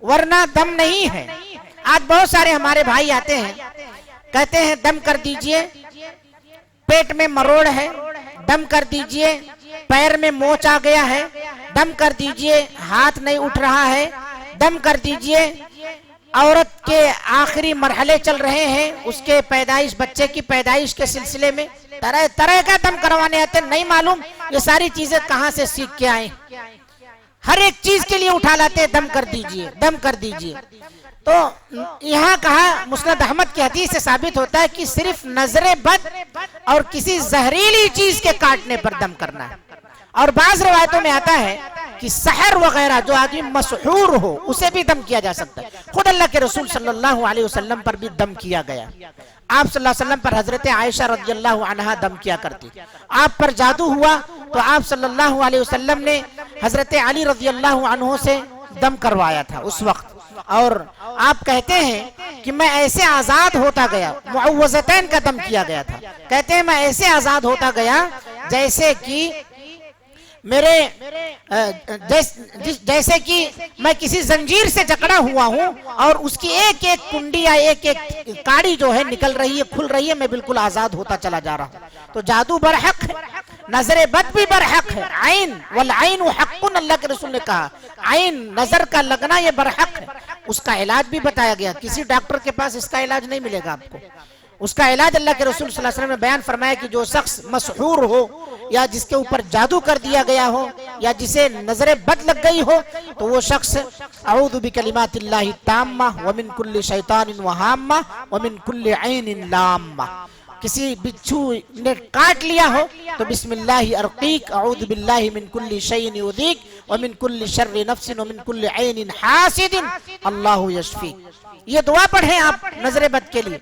ورنہ دم نہیں ہے۔ آج بہت سارے ہمارے بھائی آتے ہیں کہتے ہیں دم کر دیجئے، پیٹ میں مروڑ ہے، دم کر دیجئے، پیر میں موچ آ گیا ہے، دم کر دیجئے، ہاتھ نہیں اٹھ رہا ہے، دم کر دیجئے، عورت کے آخری مرحلے چل رہے ہیں، اس کے پیدائش، بچے کی پیدائش کے سلسلے میں طرح طرح کا دم کروانے آتے ہیں۔ نہیں معلوم یہ ساری چیزیں کہاں سے سیکھ کے آئیں، ہر ایک چیز کے لیے اٹھا لاتے ہیں دم کر دیجئے، دم کر دیجئے۔ تو یہاں کہا مسند احمد کی حدیث سے ثابت ہوتا ہے کہ صرف نظر بد اور کسی زہریلی چیز کے کاٹنے پر دم کرنا ہے۔ اور بعض روایتوں میں آتا ہے کہ سحر وغیرہ جو آدمی مسحور ہو اسے بھی دم کیا جا سکتا ہے۔ خود اللہ کے رسول صلی اللہ علیہ وسلم پر بھی دم کیا گیا۔ آپ صلی اللہ علیہ وسلم پر حضرت عائشہ رضی اللہ عنہا دم کیا کرتی۔ آپ پر جادو ہوا تو آپ صلی اللہ علیہ وسلم نے حضرت علی رضی اللہ عنہ سے دم کروایا تھا اس وقت، اور آپ کہتے ہیں کہ میں ایسے آزاد ہوتا گیا، معوذتین کا دم کیا گیا تھا، کہتے ہیں میں ایسے آزاد ہوتا گیا جیسے کہ جیسے کہ میں کسی زنجیر سے جکڑا ہوا ہوں اور اس کی ایک ایک کنڈی یا ایک ایک کاڑی جو ہے نکل رہی ہے، کھل رہی ہے، میں بالکل آزاد ہوتا چلا جا رہا ہوں۔ تو جادو برحق ہے، نظر بد بھی برحق ہے، عین والعین حق، اللہ کے رسول نے کہا عین نظر کا لگنا یہ برحق ہے۔ اس کا علاج بھی بتایا گیا، کسی ڈاکٹر کے پاس اس کا علاج نہیں ملے گا آپ کو۔ اس کا علاج اللہ کے رسول صلی اللہ علیہ وسلم نے بیان فرمایا کہ جو شخص مسحور ہو یا جس کے اوپر جادو کر دیا گیا ہو یا جسے نظر بد لگ گئی ہو تو وہ شخص اعوذ بکلمات اللہ التامہ ومن کل شیطان وہامہ ومن کل عین لامہ، کسی بچھو نے کاٹ لیا ہو تو بسم اللہ ارقیک اعوذ باللہ من کل شیء یؤذیک ومن کل شر نفس ومن کل عین حاسد اللہ یشفیک۔ یہ دعا پڑھیں آپ نظر بد کے لیے۔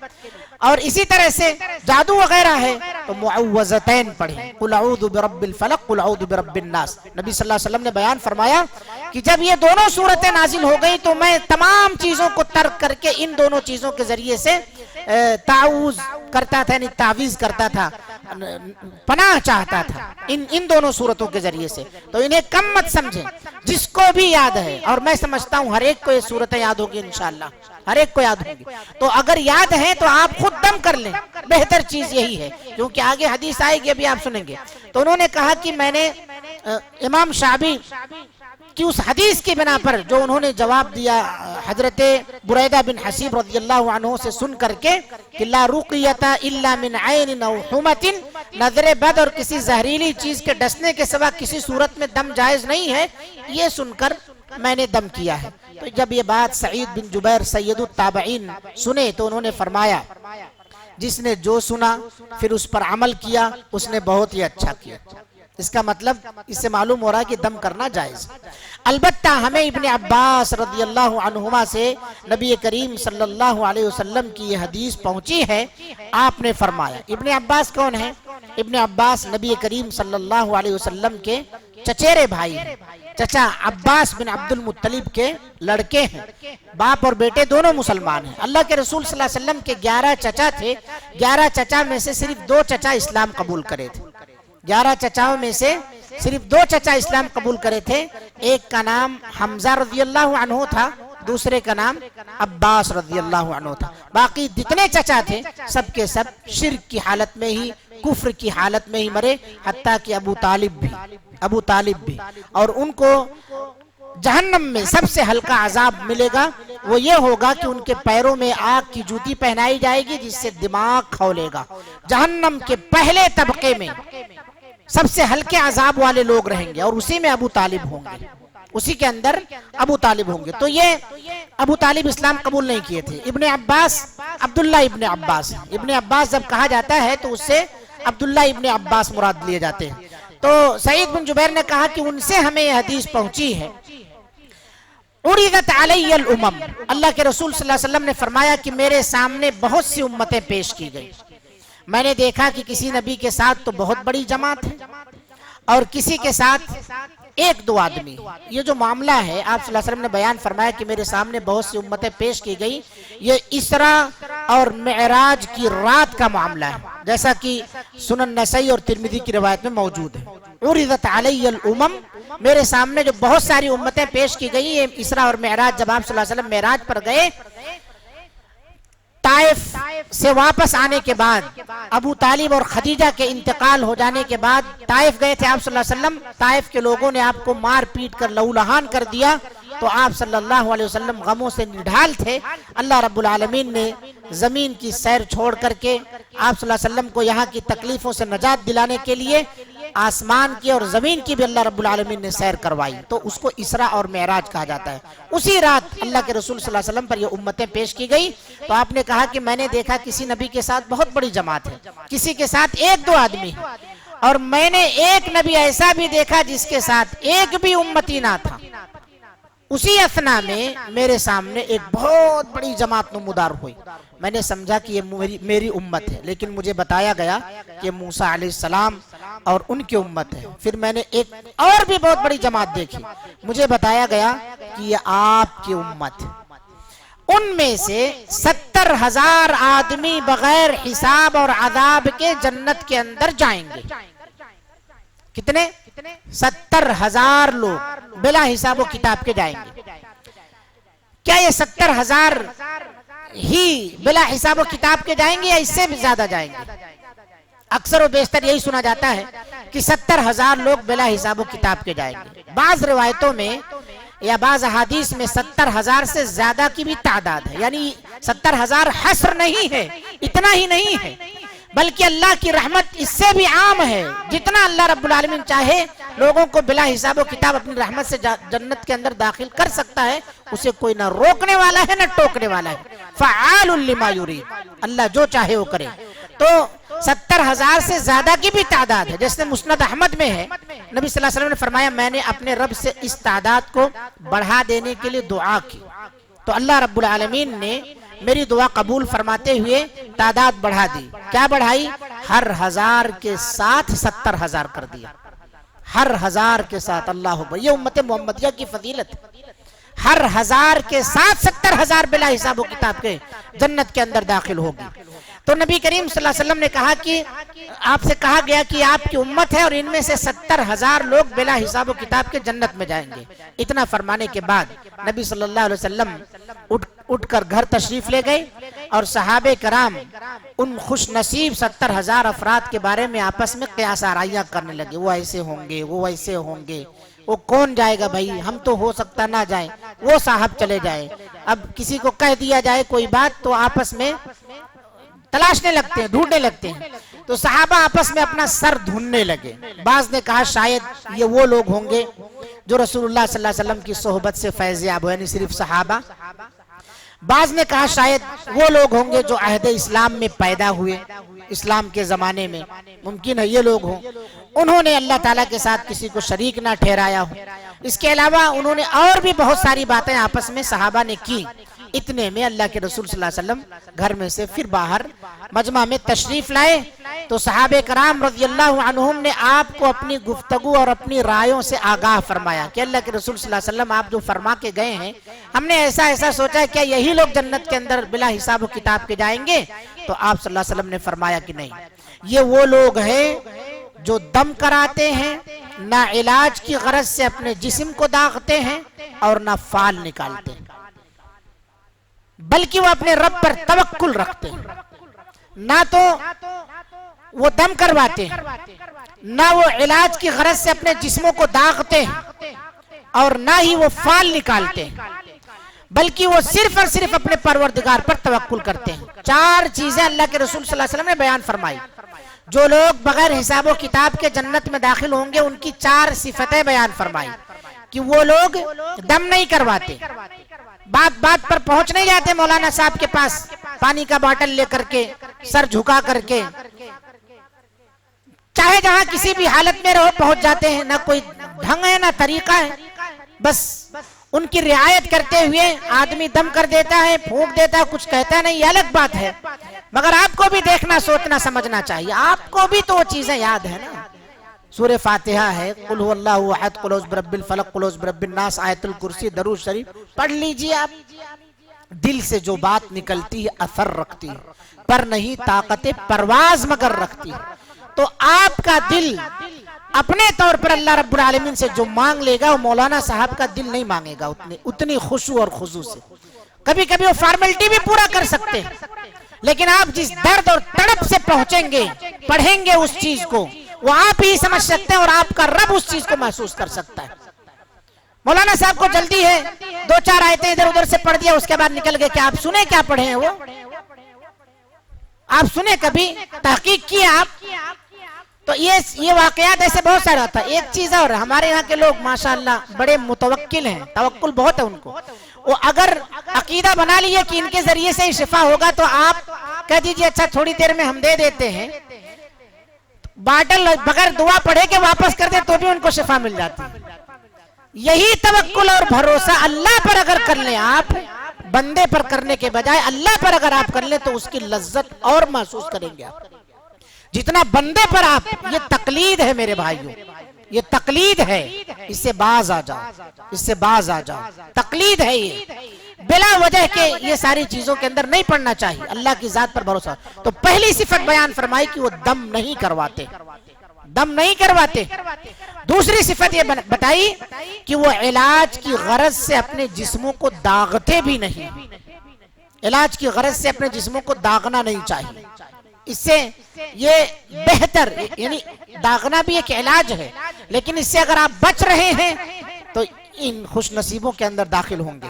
اور اسی طرح سے جادو وغیرہ ہے تو معوذتین پڑھیں، قل اعوذ برب الفلق قل اعوذ برب الناس۔ نبی صلی اللہ علیہ وسلم نے بیان فرمایا کہ جب یہ دونوں صورتیں نازل ہو گئی تو میں تمام چیزوں کو ترک کر کے ان دونوں چیزوں کے ذریعے سے تعوذ کرتا تھا، یعنی تعویذ کرتا تھا، پناہ چاہتا تھا ان دونوں صورتوں کے ذریعے سے۔ تو انہیں کم مت سمجھیں، جس کو بھی یاد ہے، اور میں سمجھتا ہوں ہر ایک کو یہ صورتیں یاد ہوگی انشاءاللہ، ہر ایک کو یاد ہوگی۔ تو اگر یاد ہے تو آپ خود دم کر لیں، بہتر چیز یہی ہے، کیونکہ آگے حدیث آئے گی ابھی آپ سنیں گے۔ تو انہوں نے کہا کہ میں نے امام شعبی کی اس حدیث کی بنا پر جو انہوں نے جواب دیا حضرت بریدہ بن حسیب رضی اللہ عنہ سے سن کر کے کہ لا رقیت الا من عین او حمت، نظر بد اور کسی زہریلی چیز کے ڈسنے کے سوا کسی صورت میں دم جائز نہیں ہے، یہ سن کر میں نے دم کیا ہے۔ تو جب یہ بات سعید بن جبیر سید التابعین سنے تو انہوں نے فرمایا جس نے جو سنا پھر اس پر عمل کیا اس نے بہت ہی اچھا کیا۔ اس کا مطلب اس سے معلوم ہو رہا ہے کہ دم کرنا جائز۔ البتہ ہمیں ابن عباس رضی اللہ عنہما سے نبی کریم صلی اللہ علیہ وسلم کی یہ حدیث پہنچی ہے، آپ نے فرمایا۔ ابن عباس کون ہے؟ ابن عباس نبی کریم صلی اللہ علیہ وسلم کے چچیرے بھائی ہیں، چچا عباس بن عبد المطلب کے لڑکے ہیں، باپ اور بیٹے دونوں مسلمان ہیں۔ اللہ کے رسول صلی اللہ علیہ وسلم کے 11 چچا تھے، 11 چچا میں سے صرف 2 چچا اسلام قبول کرے تھے۔ 11 چچاؤں میں سے صرف 2 چچا اسلام قبول کرے تھے، ایک کا نام حمزہ رضی اللہ عنہ تھا، دوسرے کا نام عباس رضی اللہ عنہ تھا۔ باقی جتنے چچا تھے سب کے سب شرک کی حالت میں ہی، کفر کی حالت میں ہی مرے، حتیٰ کہ ابو طالب بھی، اور ان کو جہنم میں سب سے ہلکا عذاب ملے گا، وہ یہ ہوگا کہ ان کے پیروں میں آگ کی جوتی پہنائی جائے گی جس سے دماغ کھولے گا۔ جہنم کے پہلے طبقے میں سب سے ہلکے عذاب والے لوگ رہیں گے، اور اسی میں ابو طالب ہوں گے، اسی کے اندر ابو طالب ہوں گے۔ تو یہ ابو طالب اسلام قبول نہیں کیے تھے۔ ابن عباس عبداللہ ابن عباس جب کہا جاتا ہے تو اس سے عبداللہ ابن عباس مراد لیے جاتے ہیں۔ تو سعید بن جبیر نے کہا کہ ان سے ہمیں یہ حدیث پہنچی ہے، عرضت علی الامم، اللہ کے رسول صلی اللہ علیہ وسلم نے فرمایا کہ میرے سامنے بہت سی امتیں پیش کی گئی، میں نے دیکھا کہ کسی نبی کے ساتھ تو بہت بڑی جماعت ہے اور کسی کے ساتھ 1-2 آدمی۔ یہ جو معاملہ ہے آپ صلی اللہ علیہ وسلم نے بیان فرمایا کہ میرے سامنے بہت سی امتیں پیش کی گئی، یہ اسرا اور معراج کی رات کا معاملہ ہے، جیسا کہ سنن نسائی اور ترمذی کی روایت میں موجود ہے۔ عرضت علی الامم، میرے سامنے جو بہت ساری امتیں پیش کی گئی، یہ اسرا اور معراج جب آپ صلی اللہ علیہ وسلم معراج پر گئے، طائف سے واپس آنے کے بعد، ابو طالب اور خدیجہ کے انتقال ہو جانے کے بعد طائف گئے تھے آپ صلی اللہ علیہ وسلم، طائف کے لوگوں نے آپ کو مار پیٹ کر لہولہان کر دیا، تو آپ صلی اللہ علیہ وسلم غموں سے نڈھال تھے۔ اللہ رب العالمین نے زمین کی سیر چھوڑ کر کے آپ صلی اللہ علیہ وسلم کو یہاں کی تکلیفوں سے نجات دلانے کے لیے آسمان کی اور زمین کی بھی اللہ رب العالمین نے سیر کروائی، تو اس کو اسراء اور معراج کہا جاتا ہے۔ اسی رات اللہ کے رسول صلی اللہ علیہ وسلم پر یہ امتیں پیش کی گئی، تو آپ نے کہا کہ میں نے دیکھا کسی نبی کے ساتھ بہت بڑی جماعت ہے، کسی کے ساتھ 1-2 آدمی ہے، اور میں نے ایک نبی ایسا بھی دیکھا جس کے ساتھ ایک بھی امتی نہ تھا۔ اسی اثنا میں میرے سامنے ایک بہت بڑی جماعت نمودار ہوئی، میں نے سمجھا کہ یہ میری امت ہے، لیکن مجھے بتایا گیا کہ موسیٰ علیہ السلام اور ان کی امت ہے۔ پھر میں نے ایک اور بھی بہت بڑی جماعت دیکھی، مجھے بتایا گیا کہ یہ آپ کی امت ہے۔ ان میں سے 70,000 آدمی بغیر حساب اور عذاب کے جنت کے اندر جائیں گے۔ کتنے؟ 70,000 لوگ بلا حساب و کتاب کے جائیں گے۔ کیا یہ 70,000 ہی بلا حساب و کتاب کے جائیں گے یا اس سے بھی زیادہ جائیں گے؟ اکثر و بیشتر یہی سنا جاتا ہے کہ 70,000 لوگ بلا حساب و کتاب کے جائیں گے۔ بعض روایتوں میں یا بعض احادیث میں 70,000 سے زیادہ کی بھی تعداد ہے، یعنی 70,000 حصر نہیں ہے، اتنا ہی نہیں ہے، بلکہ اللہ کی رحمت اس سے بھی عام ہے۔ جتنا اللہ رب العالمین چاہے لوگوں کو بلا حساب و کتاب اپنی رحمت سے جنت کے اندر داخل کر سکتا ہے، اسے کوئی نہ روکنے والا ہے نہ ٹوکنے والا ہے۔ فعال لما یرید، اللہ جو چاہے وہ کرے۔ تو 70,000 سے زیادہ کی بھی تعداد ہے، جیسے مسند احمد میں ہے، نبی صلی اللہ علیہ وسلم نے فرمایا میں نے اپنے رب سے اس تعداد کو بڑھا دینے کے لیے دعا کی، تو اللہ رب العالمین نے میری دعا قبول فرماتے ہوئے تعداد بڑھا دی۔ کیا بڑھائی؟ ہر 1000 کے ساتھ 70,000 کر دیا، ہر 1000 کے ساتھ۔ اللہ اکبر، یہ امت محمدیہ کی فضیلت ہے۔ ہر 1000 کے ساتھ 70,000 بلا حساب و کتاب کے جنت کے اندر داخل ہوگی۔ تو نبی کریم صلی اللہ علیہ وسلم نے کہا کہ آپ سے کہا گیا کہ آپ کی امت ہے اور ان میں سے 70,000 لوگ بلا حساب و کتاب کے جنت میں جائیں گے۔ اتنا فرمانے کے بعد نبی صلی اللہ علیہ وسلم اٹھ کر گھر تشریف لے گئے، اور صحابہ کرام ان خوش نصیب 70,000 افراد کے بارے میں آپس میں قیاس آرائیاں کرنے لگے، وہ ایسے ہوں گے، وہ ایسے ہوں گے، وہ کون جائے گا بھائی، ہم تو ہو سکتا نہ جائیں، وہ صاحب چلے جائیں۔ اب کسی کو کہہ دیا جائے کوئی بات تو آپس میں تلاشنے لگتے ہیں، ڈھونڈنے لگتے ہیں۔ تو صحابہ آپس میں اپنا سر ڈھونڈنے لگے۔ بعض نے کہا شاید یہ وہ لوگ ہوں گے جو رسول اللہ صلی اللہ علیہ وسلم کی صحبت سے فیض یاب ہو، یعنی صرف صحابہ۔ بعض نے کہا شاید وہ لوگ ہوں گے جو عہد اسلام میں پیدا ہوئے، اسلام کے زمانے میں، ممکن ہے یہ لوگ ہوں، انہوں نے اللہ تعالیٰ کے ساتھ کسی کو شریک نہ ٹھہرایا ہو۔ اس کے علاوہ انہوں نے اور بھی بہت ساری باتیں آپس میں صحابہ نے کی۔ اتنے میں اللہ کے رسول صلی اللہ علیہ وسلم گھر میں سے پھر باہر مجمع میں تشریف لائے، تو صحابہ کرام رضی اللہ عنہم نے آپ کو اپنی گفتگو اور اپنی رائیوں سے آگاہ فرمایا کہ اللہ کے رسول صلی اللہ علیہ وسلم آپ جو فرما کے گئے ہیں، ہم نے ایسا سوچا ہے کیا یہی لوگ جنت کے اندر بلا حساب و کتاب کے جائیں گے؟ تو آپ صلی اللہ علیہ وسلم نے فرمایا کہ نہیں، یہ وہ لوگ ہیں جو دم کراتے ہیں، نہ علاج کی غرض سے اپنے جسم کو داغتے ہیں اور نہ فال نکالتے ہیں، بلکہ وہ اپنے رب پر توکل رکھتے ہیں۔ نہ تو وہ دم کرواتے ہیں، نہ وہ علاج کی غرض سے اپنے جسموں کو داغتے ہیں اور نہ ہی وہ فال نکالتے ہیں، بلکہ وہ صرف اور صرف اپنے پروردگار پر توکل کرتے ہیں۔ چار چیزیں اللہ کے رسول صلی اللہ علیہ وسلم نے بیان فرمائی۔ جو لوگ بغیر حساب و کتاب کے جنت میں داخل ہوں گے ان کی چار صفتیں بیان فرمائی کہ وہ لوگ دم نہیں کرواتے، بات پر پہنچ نہیں جاتے مولانا صاحب کے پاس پانی کا باٹل لے کر کے، سر جھکا کر کے، چاہے جہاں کسی بھی حالت میں رہو پہنچ جاتے ہیں، نہ کوئی ڈھنگ ہے نہ طریقہ ہے، بس ان کی رعایت کرتے ہوئے آدمی دم کر دیتا ہے، پھونک دیتا ہے، کچھ کہتا نہیں، یہ الگ بات ہے، مگر آپ کو بھی دیکھنا سوچنا سمجھنا چاہیے، آپ کو بھی تو وہ چیزیں یاد ہے نا۔ سورہ فاتحہ ہے، قل هو اللہ احد، قل اعوذ برب الفلق، قل اعوذ برب الناس، آیت الکرسی، درود شریف پڑھ لیجئے آپ۔ دل سے جو بات نکلتی ہے اثر رکھتی ہے، پر نہیں طاقت پرواز مگر رکھتی ہے۔ تو آپ کا دل اپنے طور پر اللہ رب العالمین سے جو مانگ لے گا وہ مولانا صاحب کا دل نہیں مانگے گا اتنی خشوع اور خضوع سے۔ کبھی کبھی وہ فارمیلٹی بھی پورا کر سکتے ہیں، لیکن آپ جس درد اور تڑپ سے پہنچیں گے، پڑھیں گے اس چیز کو، وہ آپ ہی سمجھ سکتے ہیں اور آپ کا رب اس چیز کو محسوس کر سکتا ہے۔ مولانا صاحب کو جلدی ہے، دو چار آیتیں ادھر ادھر سے پڑھ دیا، اس کے بعد نکل گئے کہ آپ سنیں کیا پڑھے ہیں، وہ آپ سنیں، کبھی تحقیق کیے آپ؟ تو یہ واقعات ایسے بہت سارے ہوتا ہے۔ ایک چیز اور، ہمارے یہاں کے لوگ ماشاءاللہ بڑے متوکل ہیں، توکل بہت ہے ان کو۔ وہ اگر عقیدہ بنا لیے کہ ان کے ذریعے سے ہی شفا ہوگا تو آپ کہہ دیجئے اچھا تھوڑی دیر میں ہم دے دیتے ہیں، باٹل بغیر دعا پڑھے کے واپس کر دے تو بھی ان کو شفا مل جاتی ہے۔ یہی توکل اور بھروسہ اللہ پر اگر کر لیں آپ، بندے پر کرنے کے بجائے اللہ پر اگر آپ کر لیں تو اس کی لذت اور محسوس کریں گے آپ۔ جتنا بندے پر آپ، یہ تقلید ہے میرے بھائیوں، یہ تقلید ہے، اس سے باز آ جاؤ، اس سے باز آ جاؤ، تقلید ہے یہ، بلا وجہ کے یہ ساری چیزوں کے اندر نہیں پڑنا چاہیے، اللہ کی ذات پر بھروسہ۔ تو پہلی صفت بیان فرمائی کہ وہ دم نہیں کرواتے، دم نہیں کرواتے۔ دوسری صفت یہ بتائی کہ وہ علاج کی غرض سے اپنے جسموں کو داغتے بھی نہیں، علاج کی غرض سے اپنے جسموں کو داغنا نہیں چاہیے۔ اس سے یہ بہتر، یعنی داغنا بھی ایک علاج ہے، لیکن اس سے اگر آپ بچ رہے ہیں تو ان خوش نصیبوں کے اندر داخل ہوں گے،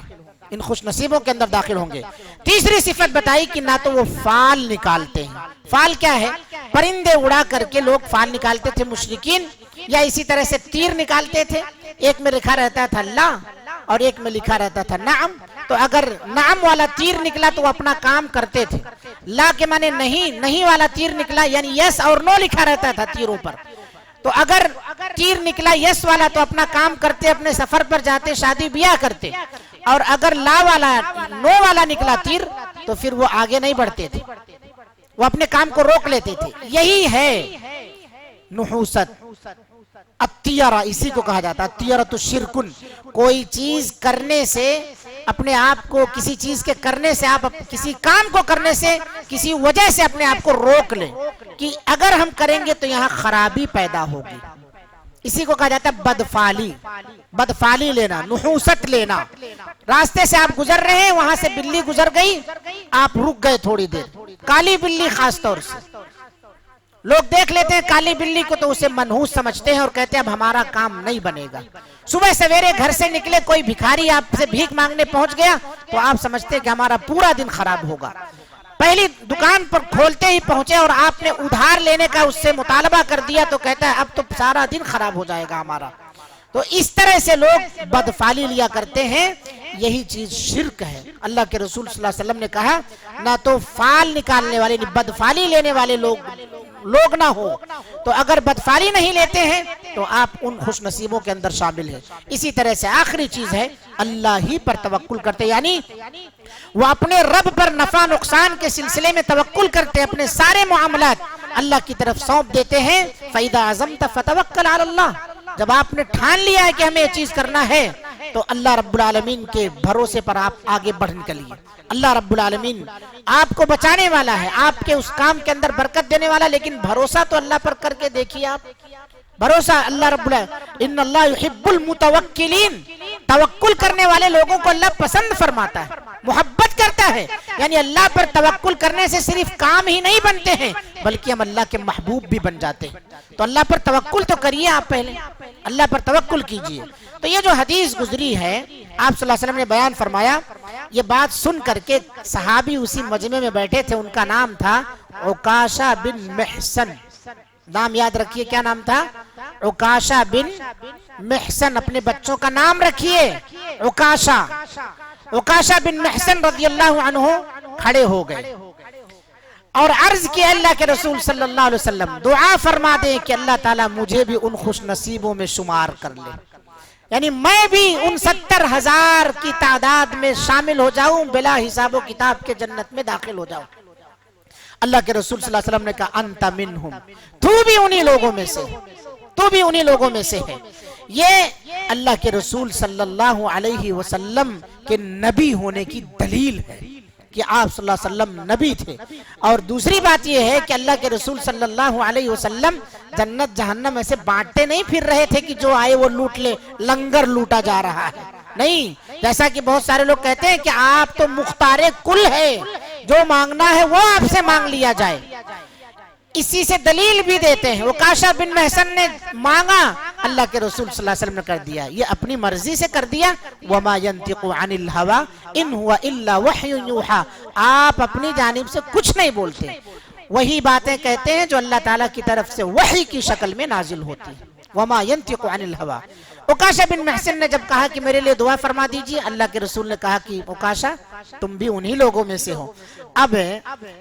ان خوش نصیبوں کے اندر داخل ہوں گے۔ تیسری صفت بتائی کہ نہ تو وہ فال نکالتے ہیں۔ فال کیا ہے؟ پرندے اڑا کر کے لوگ فال نکالتے تھے مشرکین، یا اسی طرح سے تیر نکالتے تھے، ایک میں لکھا رہتا تھا لا اور ایک میں لکھا رہتا تھا نعم، تو اگر نعم والا تیر نکلا تو وہ اپنا کام کرتے تھے، لا کے معنی نہیں والا تیر نکلا یعنی یس اور نو لکھا رہتا تھا تیروں پر، تو اگر تیر نکلا یس والا تو اپنا کام کرتے، اپنے سفر پر جاتے، شادی بیاہ کرتے، اور اگر لا والا نو والا نکلا تیر تو پھر وہ آگے نہیں بڑھتے تھے، وہ اپنے کام کو روک لیتے تھے۔ یہی ہے نحوست، الطیرہ، اسی کو کہا جاتا ہے الطیرۃ شرکن۔ کوئی چیز کرنے سے، اپنے آپ کو کسی چیز کے کرنے سے، آپ کسی کام کو کرنے سے، کسی وجہ سے اپنے آپ کو روک لیں کہ اگر ہم کریں گے تو یہاں خرابی پیدا ہوگی، اسی کو کہا جاتا ہے بدفعلی، بدفعلی لینا، نحوست لینا۔ راستے سے آپ گزر رہے ہیں، وہاں سے بلی گزر گئی، آپ رک گئے تھوڑی دیر، کالی بلی خاص طور سے لوگ دیکھ لیتے ہیں کالی بلی کو تو اسے منحوس سمجھتے ہیں اور کہتے ہیں اب ہمارا کام نہیں بنے گا۔ صبح سویرے گھر سے نکلے، کوئی بھکاری آپ سے بھیک مانگنے پہنچ گیا تو آپ سمجھتے ہیں کہ ہمارا پورا دن خراب ہوگا۔ پہلی دکان پر کھولتے ہی پہنچے اور آپ نے ادھار لینے کا اس سے مطالبہ کر دیا تو کہتا ہے اب تو سارا دن خراب ہو جائے گا ہمارا۔ تو اس طرح سے لوگ بدفعلی لیا کرتے ہیں یہی چیز شرک ہے۔ اللہ کے رسول صلی اللہ علیہ وسلم نے کہا نہ تو فال نکالنے والے بدفالی لینے والے لوگ نہ ہو، تو اگر بدفالی نہیں لیتے ہیں تو آپ ان خوش نصیبوں کے اندر شامل ہیں۔ اسی طرح سے آخری چیز ہے اللہ ہی پر توکل کرتے، یعنی وہ اپنے رب پر نفع نقصان کے سلسلے میں توکل کرتے ہیں، اپنے سارے معاملات اللہ کی طرف سونپ دیتے ہیں۔ فَإِذَا عَزَمْتَ فَتَوَكَّلْ عَلَى اللَّهِ، جب آپ نے ٹھان لیا ہے کہ ہمیں یہ چیز کرنا ہے تو اللہ رب العالمین کے بھروسے پر آپ آگے بڑھ نکلیے۔ اللہ رب العالمین آپ کو بچانے والا ہے، آپ کے اس کام کے اندر برکت دینے والا، لیکن بھروسہ تو اللہ پر کر کے دیکھیے آپ، بھروسہ اللہ رب العالمین ان اللہ یحب المتوکلین، توکل کرنے والے لوگوں کو اللہ پسند فرماتا ہے، محبت کرتا ہے۔ یعنی اللہ پر توکل کرنے سے صرف کام ہی نہیں بنتے ہیں بلکہ ہم اللہ کے محبوب بھی بن جاتے ہیں۔ تو اللہ پر توکل تو کریے، آپ پہلے اللہ پر توکل کیجئے۔ تو یہ جو حدیث گزری ہے آپ صلی اللہ علیہ وسلم نے بیان فرمایا، یہ بات سن کر کے صحابی اسی مجمع میں بیٹھے تھے، ان کا نام تھا عکاشہ بن محصن، نام یاد رکھیے، کیا نام تھا؟ عکاشہ بن محصن، اپنے بچوں کا نام رکھیے عکاشہ بن محصن رضی اللہ عنہ کھڑے ہو گئے اور عرض کیا اللہ کے رسول صلی اللہ علیہ وسلم دعا فرما دیں کہ اللہ تعالیٰ مجھے بھی ان خوش نصیبوں میں شمار کر لے، یعنی میں بھی ان 70,000 کی تعداد میں شامل ہو جاؤں، بلا حساب و کتاب کے جنت میں داخل ہو جاؤں۔ اللہ کے رسول صلی اللہ علیہ وسلم نے کہا انت منہم، تو بھی انہی لوگوں میں سے، تو بھی انہی لوگوں میں سے ہے۔ یہ اللہ کے رسول صلی اللہ علیہ وسلم کے نبی ہونے کی دلیل ہے کہ آپ صلی اللہ علیہ وسلم نبی تھے۔ اور دوسری بات یہ ہے کہ اللہ کے رسول صلی اللہ علیہ وسلم جنت جہنم ایسے بانٹتے نہیں پھر رہے تھے کہ جو آئے وہ لوٹ لے، لنگر لوٹا جا رہا ہے، نہیں، جیسا کہ بہت سارے لوگ کہتے ہیں کہ آپ تو مختار کل ہے، جو مانگنا ہے وہ آپ سے مانگ لیا جائے، اسی سے دلیل بھی دیتے ہیں۔ عکاشہ بن محصن نے مانگا، اللہ کے رسول صلی اللہ علیہ وسلم نے کر دیا، یہ اپنی مرضی سے کر دیا۔ وَمَا يَنْتِقُ عَنِ الْهَوَىٰ إِنْ هُوَ إِلَّا وَحْيٌ يُوحَىٰ، آپ اپنی جانب سے کچھ نہیں بولتے، وہی باتیں کہتے ہیں جو اللہ تعالیٰ کی طرف سے وحی کی شکل میں نازل ہوتی ہیں۔ وَمَا يَنْتِقُ عَنِ الْهَوَىٰ، عکاشہ بن محصن نے جب کہا کہ میرے لیے دعا فرما دیجیے، اللہ کے رسول نے کہا کہ عکاشہ تم بھی انہی لوگوں میں سے ہو۔ اب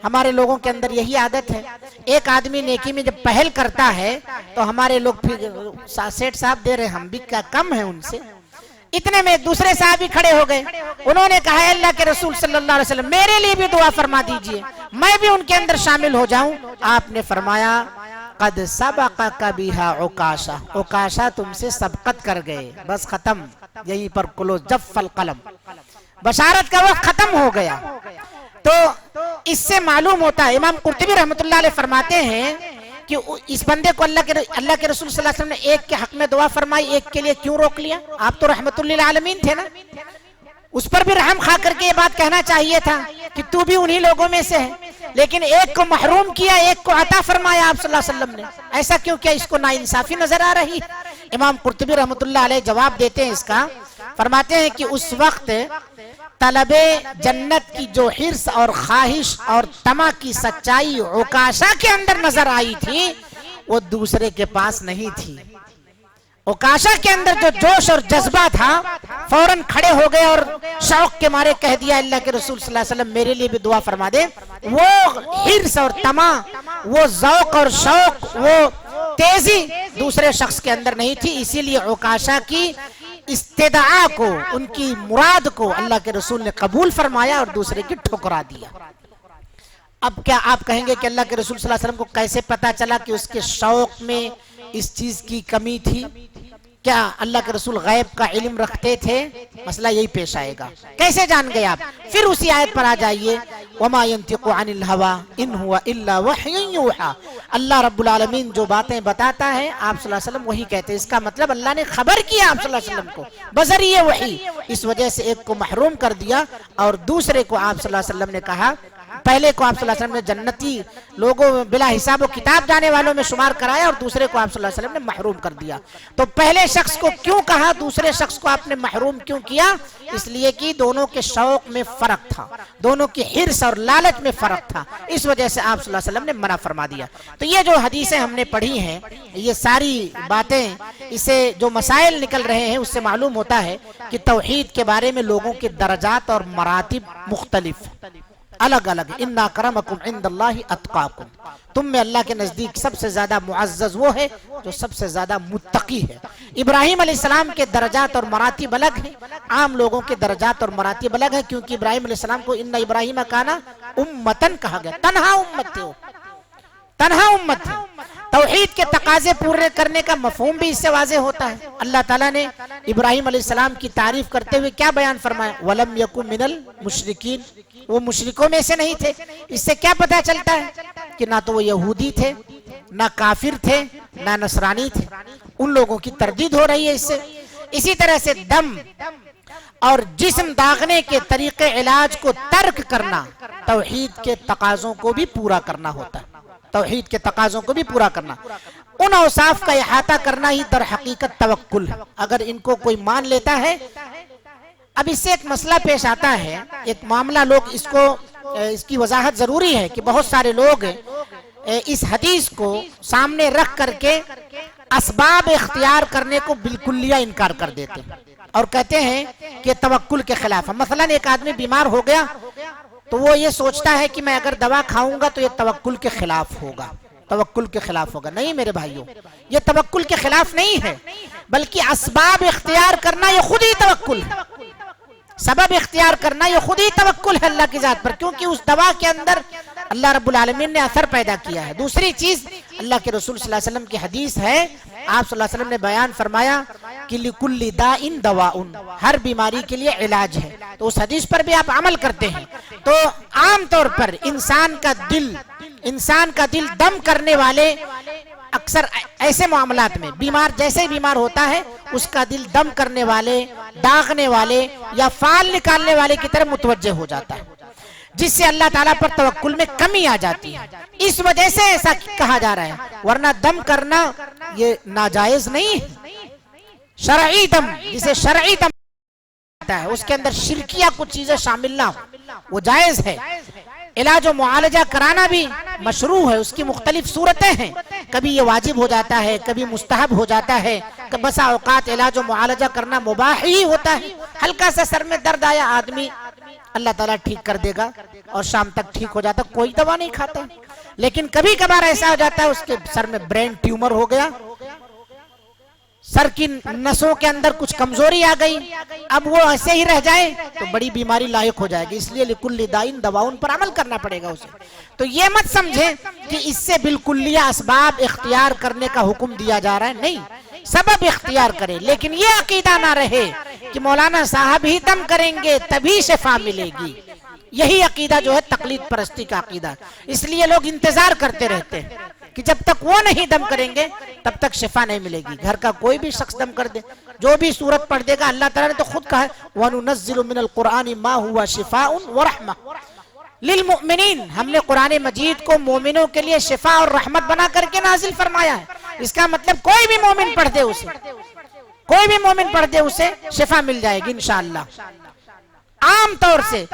ہمارے لوگوں کے اندر یہی عادت ہے، ایک آدمی نیکی میں جب پہل کرتا ہے تو ہمارے لوگ پھر سیٹ صاحب دے رہے، ہم بھی کیا کم ہیں ان سے؟ اتنے میں دوسرے صحابی کھڑے ہو گئے، انہوں نے کہا اللہ کے رسول صلی اللہ علیہ وسلم میرے لیے بھی دعا فرما دیجئے، میں بھی ان کے اندر شامل ہو جاؤں۔ آپ نے فرمایا قد سبقک بہا عکاشہ، عکاشہ تم سے سبقت کر گئے، بس ختم، یہیں پر کلوز، جف القلم، بشارت کا وقت ختم ہو گیا۔ تو اس سے معلوم ہوتا ہے، امام قرطبی رحمۃ اللہ علیہ فرماتے ہیں کہ اس بندے کو اللہ کے رسول صلی اللہ علیہ وسلم نے ایک کے حق میں دعا فرمائی، ایک کے لیے کیوں روک لیا؟ آپ تو رحمت للعالمین تھے نا، اس پر بھی رحم کھا کر کے یہ بات کہنا چاہیے تھا کہ تو بھی انہی لوگوں میں سے ہے، لیکن ایک کو محروم کیا، ایک کو عطا فرمایا آپ صلی اللہ علیہ وسلم نے، ایسا کیوں کیا؟ اس کو ناانصافی نظر آ رہی۔ امام قرطبی رحمۃ اللہ علیہ جواب دیتے ہیں اس کا، فرماتے ہیں کہ اس وقت طلب جنت کی جو حرص اور خواہش اور طمع کی سچائی عکاشہ کے اندر نظر آئی تھی وہ دوسرے کے پاس نہیں تھی۔ عکاشہ کے اندر جو جوش اور جذبہ تھا، فوراً کھڑے ہو گئے اور شوق کے مارے کہہ دیا اللہ کے رسول صلی اللہ علیہ وسلم میرے لیے بھی دعا فرما دے۔ وہ حرص اور طمع، وہ ذوق اور شوق، وہ تیزی دوسرے شخص کے اندر نہیں تھی، اسی لیے عکاشہ کی استدعا کو، ان کی مراد کو اللہ کے رسول نے قبول فرمایا اور دوسرے کی ٹھکرا دیا۔ اب کیا آپ کہیں گے کہ اللہ کے رسول صلی اللہ علیہ وسلم کو کیسے پتا چلا کہ اس کے شوق میں اس چیز کی کمی تھی؟ کیا اللہ کے رسول غیب کا علم رکھتے تھے؟ مسئلہ یہی پیش آئے گا، کیسے جان گئے آپ؟ پھر اسی آیت پر آ جائیے، وَمَا يَنْتِقُ عَنِ الْهَوَىٰ إِنْ هُوَ إِلَّا وَحْيٌ يُوحَىٰ، اللہ رب العالمین جو باتیں بتاتا ہے آپ صلی اللہ علیہ وسلم وہی کہتے ہیں، اس کا مطلب اللہ نے خبر کیا آپ صلی اللہ علیہ وسلم کو بذریعہ وحی، اس وجہ سے ایک کو محروم کر دیا اور دوسرے کو آپ صلی اللہ علیہ وسلم نے کہا پہلے کو آپ صلی اللہ علیہ وسلم نے جنتی لوگوں بلا حساب و کتاب جانے والوں میں شمار کرایا اور دوسرے کو آپ صلی اللہ علیہ وسلم نے محروم کر دیا. تو پہلے شخص کو کیوں کہا, دوسرے شخص کو آپ نے محروم کیوں کیا؟ اس لیے کہ دونوں کے شوق میں فرق تھا, دونوں کی حرص اور لالچ میں فرق تھا, اس وجہ سے آپ صلی اللہ علیہ وسلم نے منع فرما دیا. تو یہ جو حدیثیں ہم نے پڑھی ہیں, یہ ساری باتیں, اسے جو مسائل نکل رہے ہیں اس سے معلوم ہوتا ہے کہ توحید کے بارے میں لوگوں کے درجات اور مراتب مختلف الگ الگ. ان اکرمکم عند اللہ اتقاکم, تم میں اللہ کے نزدیک سب سے زیادہ معزز وہ ہے جو سب سے زیادہ متقی ہے. ابراہیم علیہ السلام کے درجات اور مراتب الگ ہیں, عام لوگوں کے درجات اور مراتب الگ ہیں, کیونکہ ابراہیم علیہ السلام کو ان ابراہیم کانا امتن کہا گیا, تنہا امت تھے, تنہا امت تھے. توحید کے تقاضے پورے کرنے کا مفہوم بھی اس سے واضح ہوتا ہے. اللہ تعالیٰ نے ابراہیم علیہ السلام کی تعریف کرتے ہوئے کیا بیان فرمایا؟ وَلَمْ يَكُنْ مِنَ الْمُشْرِكِينَ, وہ مشرکوں میں سے نہیں تھے. اس سے کیا پتہ چلتا ہے کہ نہ تو وہ یہودی تھے, نہ کافر تھے, نہ نصرانی تھے. ان لوگوں کی تردید ہو رہی ہے اس سے. اسی طرح سے دم اور جسم داغنے کے طریقے علاج کو ترک کرنا توحید کے تقاضوں کو بھی پورا کرنا ہوتا ہے, توحید کے تقاضوں کو بھی پورا کرنا. ان اوصاف کا احاطہ کرنا ہی در حقیقت توکل ہے. اگر ان کو کوئی مان لیتا ہے, اب اس سے ایک مسئلہ پیش آتا ہے, ایک معاملہ, لوگ اس کی وضاحت ضروری ہے کہ بہت سارے لوگ اس حدیث کو سامنے رکھ کر کے اسباب اختیار کرنے کو بالکلیہ انکار کر دیتے ہیں اور کہتے ہیں کہ توکل کے خلاف ہے. مثلا ایک آدمی بیمار ہو گیا تو وہ یہ سوچتا ہے کہ میں اگر دوا کھاؤں گا تو یہ توکل کے خلاف ہوگا, توکل کے خلاف ہوگا. نہیں میرے بھائیوں, یہ توکل کے خلاف نہیں ہے, بلکہ اسباب اختیار کرنا یہ خود ہی توکل ہے. سبب اختیار کرنا یہ خود ہی توکل ہے اللہ کی ذات پر, کیونکہ اس دوا کے اندر اللہ رب العالمین نے اثر پیدا کیا ہے. دوسری چیز, اللہ کے رسول صلی اللہ علیہ وسلم کی حدیث ہے, آپ صلی اللہ علیہ وسلم نے بیان فرمایا کہ لِكُلِّ دَاءٍ دَوَاءٌ, ہر بیماری کے لیے علاج ہے. تو اس حدیث پر بھی آپ عمل کرتے ہیں. تو عام طور پر انسان کا دل دم کرنے والے اکثر ایسے معاملات میں, بیمار جیسے ہی بیمار ہوتا ہے اس کا دل دم کرنے والے, داغنے والے یا فال نکالنے والے کی طرف متوجہ ہو جاتا ہے, جس سے اللہ تعالیٰ پر توکل میں کمی آ جاتی ہے. اس وجہ سے ایسا کہا جا رہا ہے, ورنہ دم کرنا یہ ناجائز نہیں ہے. شرعی دم, جسے شرعی دم ہے, اس کے اندر شرکیہ کچھ چیزیں شامل نہ ہو, وہ جائز ہے. علاج و معالجہ کرانا بھی مشروع ہے, اس کی مختلف صورتیں ہیں, کبھی یہ واجب ہو جاتا ہے, کبھی مستحب ہو جاتا ہے, بسا اوقات علاج و معالجہ کرنا مباح ہی ہوتا ہے. ہلکا سا سر میں درد آیا, آدمی اللہ تعالیٰ ٹھیک کر دے گا اور شام تک ٹھیک ہو جاتا, کوئی دوا نہیں کھاتا. لیکن کبھی کبھار ایسا ہو جاتا ہے اس کے سر میں برین ٹیومر ہو گیا, سر کی نسوں کے اندر کچھ کمزوری آ گئی, اب وہ ایسے ہی رہ جائے تو بڑی بیماری لاحق ہو جائے گی. اس لیے لِكُلِّ دَاءٍ دَوَاءٌ پر عمل کرنا پڑے گا اسے. تو یہ مت سمجھیں کہ اس سے بالکلیہ اسباب اختیار کرنے کا حکم دیا جا رہا ہے, نہیں, سبب اختیار کرے. لیکن یہ عقیدہ نہ رہے کہ مولانا صاحب ہی دم کریں گے تبھی شفا ملے گی. یہی عقیدہ جو ہے تقلید پرستی کا عقیدہ. اس لیے لوگ انتظار کرتے رہتے ہیں کہ جب تک وہ نہیں دم کریں گے تب تک شفا نہیں ملے گی. گھر کا کوئی بھی شخص دم کر دے, جو بھی سورت پڑھ دے گا, اللہ تعالیٰ نے تو خود کہا ہے وَنُنَزِّلُ مِنَ الْقُرْآنِ مَا هُوَ شِفَاءٌ وَرَحْمَةٌ لِلْمُؤْمِنِينَ, ہم نے قرآن مجید کو مومنوں کے لیے شفا اور رحمت بنا کر کے نازل فرمایا ہے. اس کا مطلب کوئی بھی مومن پڑھ دے اسے, کوئی بھی مومن پڑھ دے اسے شفا مل جائے گی انشاءاللہ. عام طور سے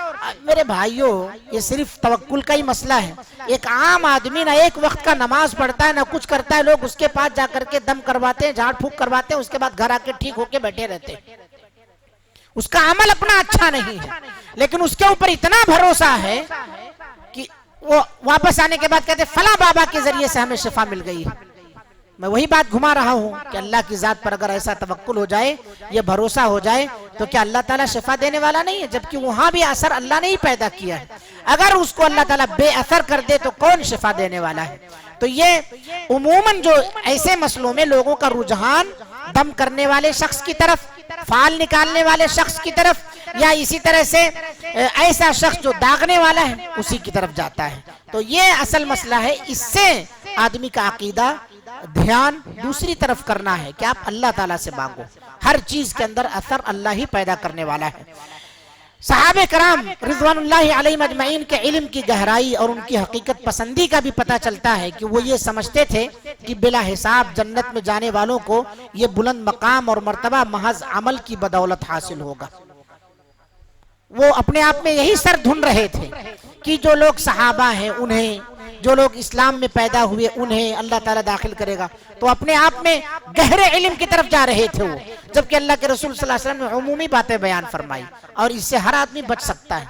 میرے بھائیوں یہ صرف توکل کا ہی مسئلہ ہے. ایک عام آدمی نہ ایک وقت کا نماز پڑھتا ہے نہ کچھ کرتا ہے, لوگ اس کے پاس جا کر کے دم کرواتے ہیں, جھاڑ پھونک کرواتے ہیں, اس کے بعد گھر آ کے ٹھیک ہو کے بیٹھے رہتے ہیں. اس کا عمل اپنا اچھا نہیں ہے, لیکن اس کے اوپر اتنا بھروسہ ہے کہ وہ واپس آنے کے بعد کہتے ہیں فلاں بابا کے ذریعے سے ہمیں شفا مل گئی ہے. میں وہی بات گھما رہا ہوں کہ اللہ کی ذات پر اگر ایسا توکل ہو جائے, یہ بھروسہ ہو جائے, تو کیا اللہ تعالیٰ شفا دینے والا نہیں ہے؟ جبکہ وہاں بھی اثر اللہ نے ہی پیدا کیا ہے. اگر اس کو اللہ تعالیٰ بے اثر کر دے تو کون شفا دینے والا ہے؟ تو یہ عموماً جو ایسے مسئلوں میں لوگوں کا رجحان دم کرنے والے شخص کی طرف, فال نکالنے والے شخص کی طرف, یا اسی طرح سے ایسا شخص جو داغنے والا ہے اسی کی طرف جاتا ہے. تو یہ اصل مسئلہ ہے. اس سے آدمی کا عقیدہ دھیان دوسری طرف کرنا ہے کہ آپ اللہ تعالیٰ سے مانگو. ہر چیز کے اندر اثر اللہ ہی پیدا کرنے والا ہے. صحابہ کرام رضوان اللہ علیہم اجمعین کے علم کی گہرائی اور ان کی حقیقت پسندی کا بھی پتہ چلتا ہے کہ وہ یہ سمجھتے تھے کہ بلا حساب جنت میں جانے والوں کو یہ بلند مقام اور مرتبہ محض عمل کی بدولت حاصل ہوگا۔ وہ اپنے آپ میں یہی سر دھن رہے تھے کہ جو لوگ صحابہ ہیں انہیں، جو لوگ اسلام میں پیدا ہوئے انہیں اللہ تعالیٰ داخل کرے گا، تو اپنے آپ میں گہرے علم کی طرف جا رہے تھے وہ، جبکہ اللہ کے رسول صلی اللہ علیہ وسلم نے عمومی باتیں بیان فرمائی، اور اس سے ہر آدمی بچ سکتا ہے،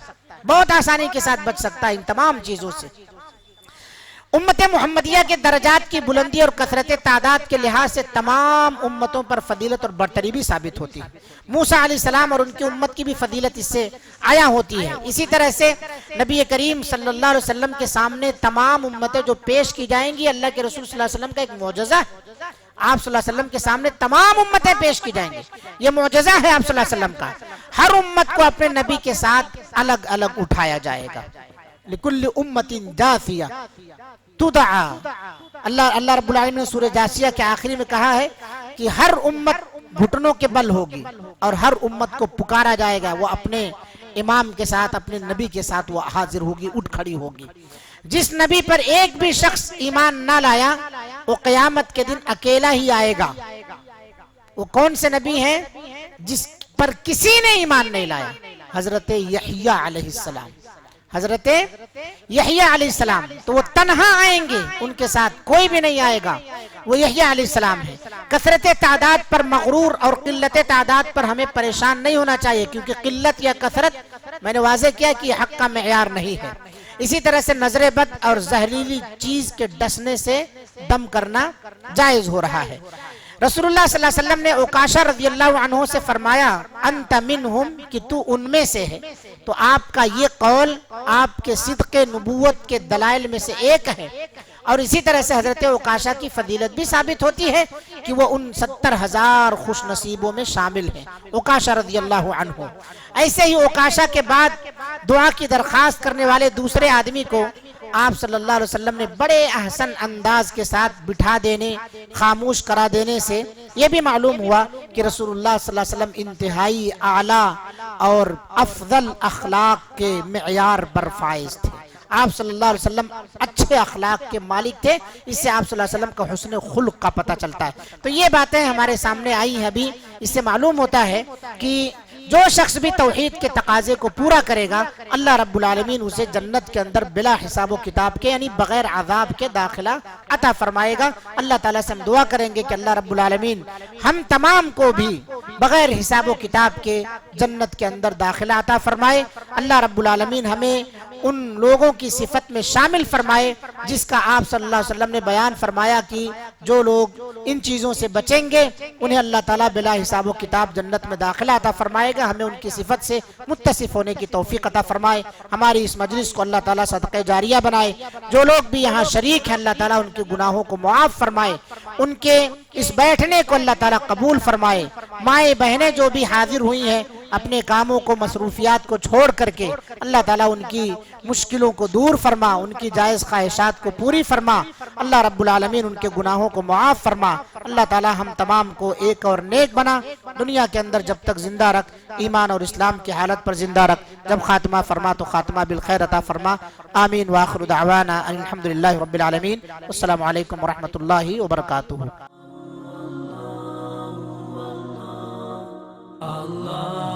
بہت آسانی کے ساتھ بچ سکتا ہے ان تمام چیزوں سے۔ امت محمدیہ کے درجات کی بلندی اور کثرت تعداد کے لحاظ سے تمام امتوں پر فضیلت اور برتری بھی ثابت ہوتی ہے۔ موسیٰ علیہ السلام اور ان کی امت کی بھی فضیلت اس سے آیا ہوتی ہے۔ اسی طرح سے نبی کریم صلی اللہ علیہ وسلم کے سامنے تمام امتیں جو پیش کی جائیں گی، اللہ کے رسول صلی اللہ علیہ وسلم کا ایک معجزہ ہے۔ آپ صلی اللہ علیہ وسلم کے سامنے تمام امتیں پیش کی جائیں گی، یہ معجزہ ہے آپ صلی اللہ علیہ وسلم کا۔ ہر امت کو اپنے نبی کے ساتھ الگ الگ اٹھایا جائے گا۔ لِكُلِّ أُمَّةٍ جَاثِيَةٍ تدعا، اللہ رب العالمین نے سورہ جاسیہ کے آخری میں کہا ہے کہ ہر امت گھٹنوں کے بل ہوگی اور ہر امت کو پکارا جائے گا، وہ اپنے امام کے ساتھ، اپنے نبی کے ساتھ وہ حاضر ہوگی، اٹھ کھڑی ہوگی۔ جس نبی پر ایک بھی شخص ایمان نہ لایا وہ قیامت کے دن اکیلا ہی آئے گا۔ وہ کون سے نبی ہیں؟ جس پر کسی نے ایمان نہیں لایا، حضرت یحییٰ علیہ السلام، حضرت یحییٰ علیہ السلام، تو وہ تنہا آئیں گے، ان کے ساتھ کوئی بھی نہیں آئے گا، وہ یحییٰ علیہ السلام ہے۔ کثرت تعداد پر مغرور اور قلت تعداد پر ہمیں پریشان نہیں ہونا چاہیے، کیونکہ قلت یا کثرت میں نے واضح کیا کہ یہ حق کا معیار نہیں ہے۔ اسی طرح سے نظر بد اور زہریلی چیز کے ڈسنے سے دم کرنا جائز ہو رہا ہے۔ رسول اللہ صلی اللہ علیہ وسلم نے عکاشہ رضی اللہ عنہ سے فرمایا انت منہم، کہ تو ان میں سے ہے، تو آپ کا یہ قول آپ کے صدق نبوت کے دلائل میں سے ایک ہے۔ اور اسی طرح سے حضرت عکاشہ کی فضیلت بھی ثابت ہوتی ہے کہ وہ ان 70,000 خوش نصیبوں میں شامل ہیں، عکاشہ رضی اللہ عنہ۔ ایسے ہی عکاشہ کے بعد دعا کی درخواست کرنے والے دوسرے آدمی کو آپ صلی اللہ علیہ وسلم نے بڑے احسن انداز کے ساتھ بٹھا دینے، خاموش کرا دینے سے یہ بھی معلوم ہوا کہ رسول اللہ صلی اللہ علیہ وسلم انتہائی اعلیٰ اور افضل اخلاق کے معیار پر فائز تھے۔ آپ صلی اللہ علیہ وسلم اچھے اخلاق کے مالک تھے، اس سے آپ صلی اللہ علیہ وسلم کا حسن خلق کا پتہ چلتا ہے۔ تو یہ باتیں ہمارے سامنے آئی ہیں ابھی، اس سے معلوم ہوتا ہے کہ جو شخص بھی توحید کے تقاضے کو پورا کرے گا، اللہ رب العالمین اسے جنت کے اندر بلا حساب و کتاب کے، یعنی بغیر عذاب کے داخلہ عطا فرمائے گا۔ اللہ تعالیٰ سے ہم دعا کریں گے کہ اللہ رب العالمین ہم تمام کو بھی بغیر حساب و کتاب کے جنت کے اندر داخلہ عطا فرمائے۔ اللہ رب العالمین ہمیں ان لوگوں کی صفت میں شامل فرمائے جس کا آپ صلی اللہ علیہ وسلم نے بیان فرمایا کہ جو لوگ ان چیزوں سے بچیں گے انہیں اللہ تعالیٰ بلا حساب و کتاب جنت میں داخلہ عطا فرمائے گا۔ ہمیں ان کی صفت سے متصف ہونے کی توفیق عطا فرمائے۔ ہماری اس مجلس کو اللہ تعالیٰ صدقہ جاریہ بنائے۔ جو لوگ بھی یہاں شریک ہیں اللہ تعالیٰ ان کے گناہوں کو معاف فرمائے، ان کے اس بیٹھنے کو اللہ تعالیٰ قبول فرمائے۔ مائیں بہنیں جو بھی حاضر ہوئی ہیں اپنے کاموں کو، مصروفیات کو چھوڑ کر کے، اللہ تعالیٰ ان کی مشکلوں کو دور فرما، ان کی جائز خواہشات کو پوری فرما۔ اللہ رب العالمین ان کے گناہوں کو معاف فرما۔ اللہ تعالیٰ ہم تمام کو ایک اور نیک بنا، دنیا کے اندر جب تک زندہ رکھ، ایمان اور اسلام کی حالت پر زندہ رکھ، جب خاتمہ فرما تو خاتمہ بالخیر عطا فرما۔ آمین وآخر دعوانا ان الحمدللہ رب العالمین۔ السلام علیکم ورحمۃ اللہ وبرکاتہ۔ Allah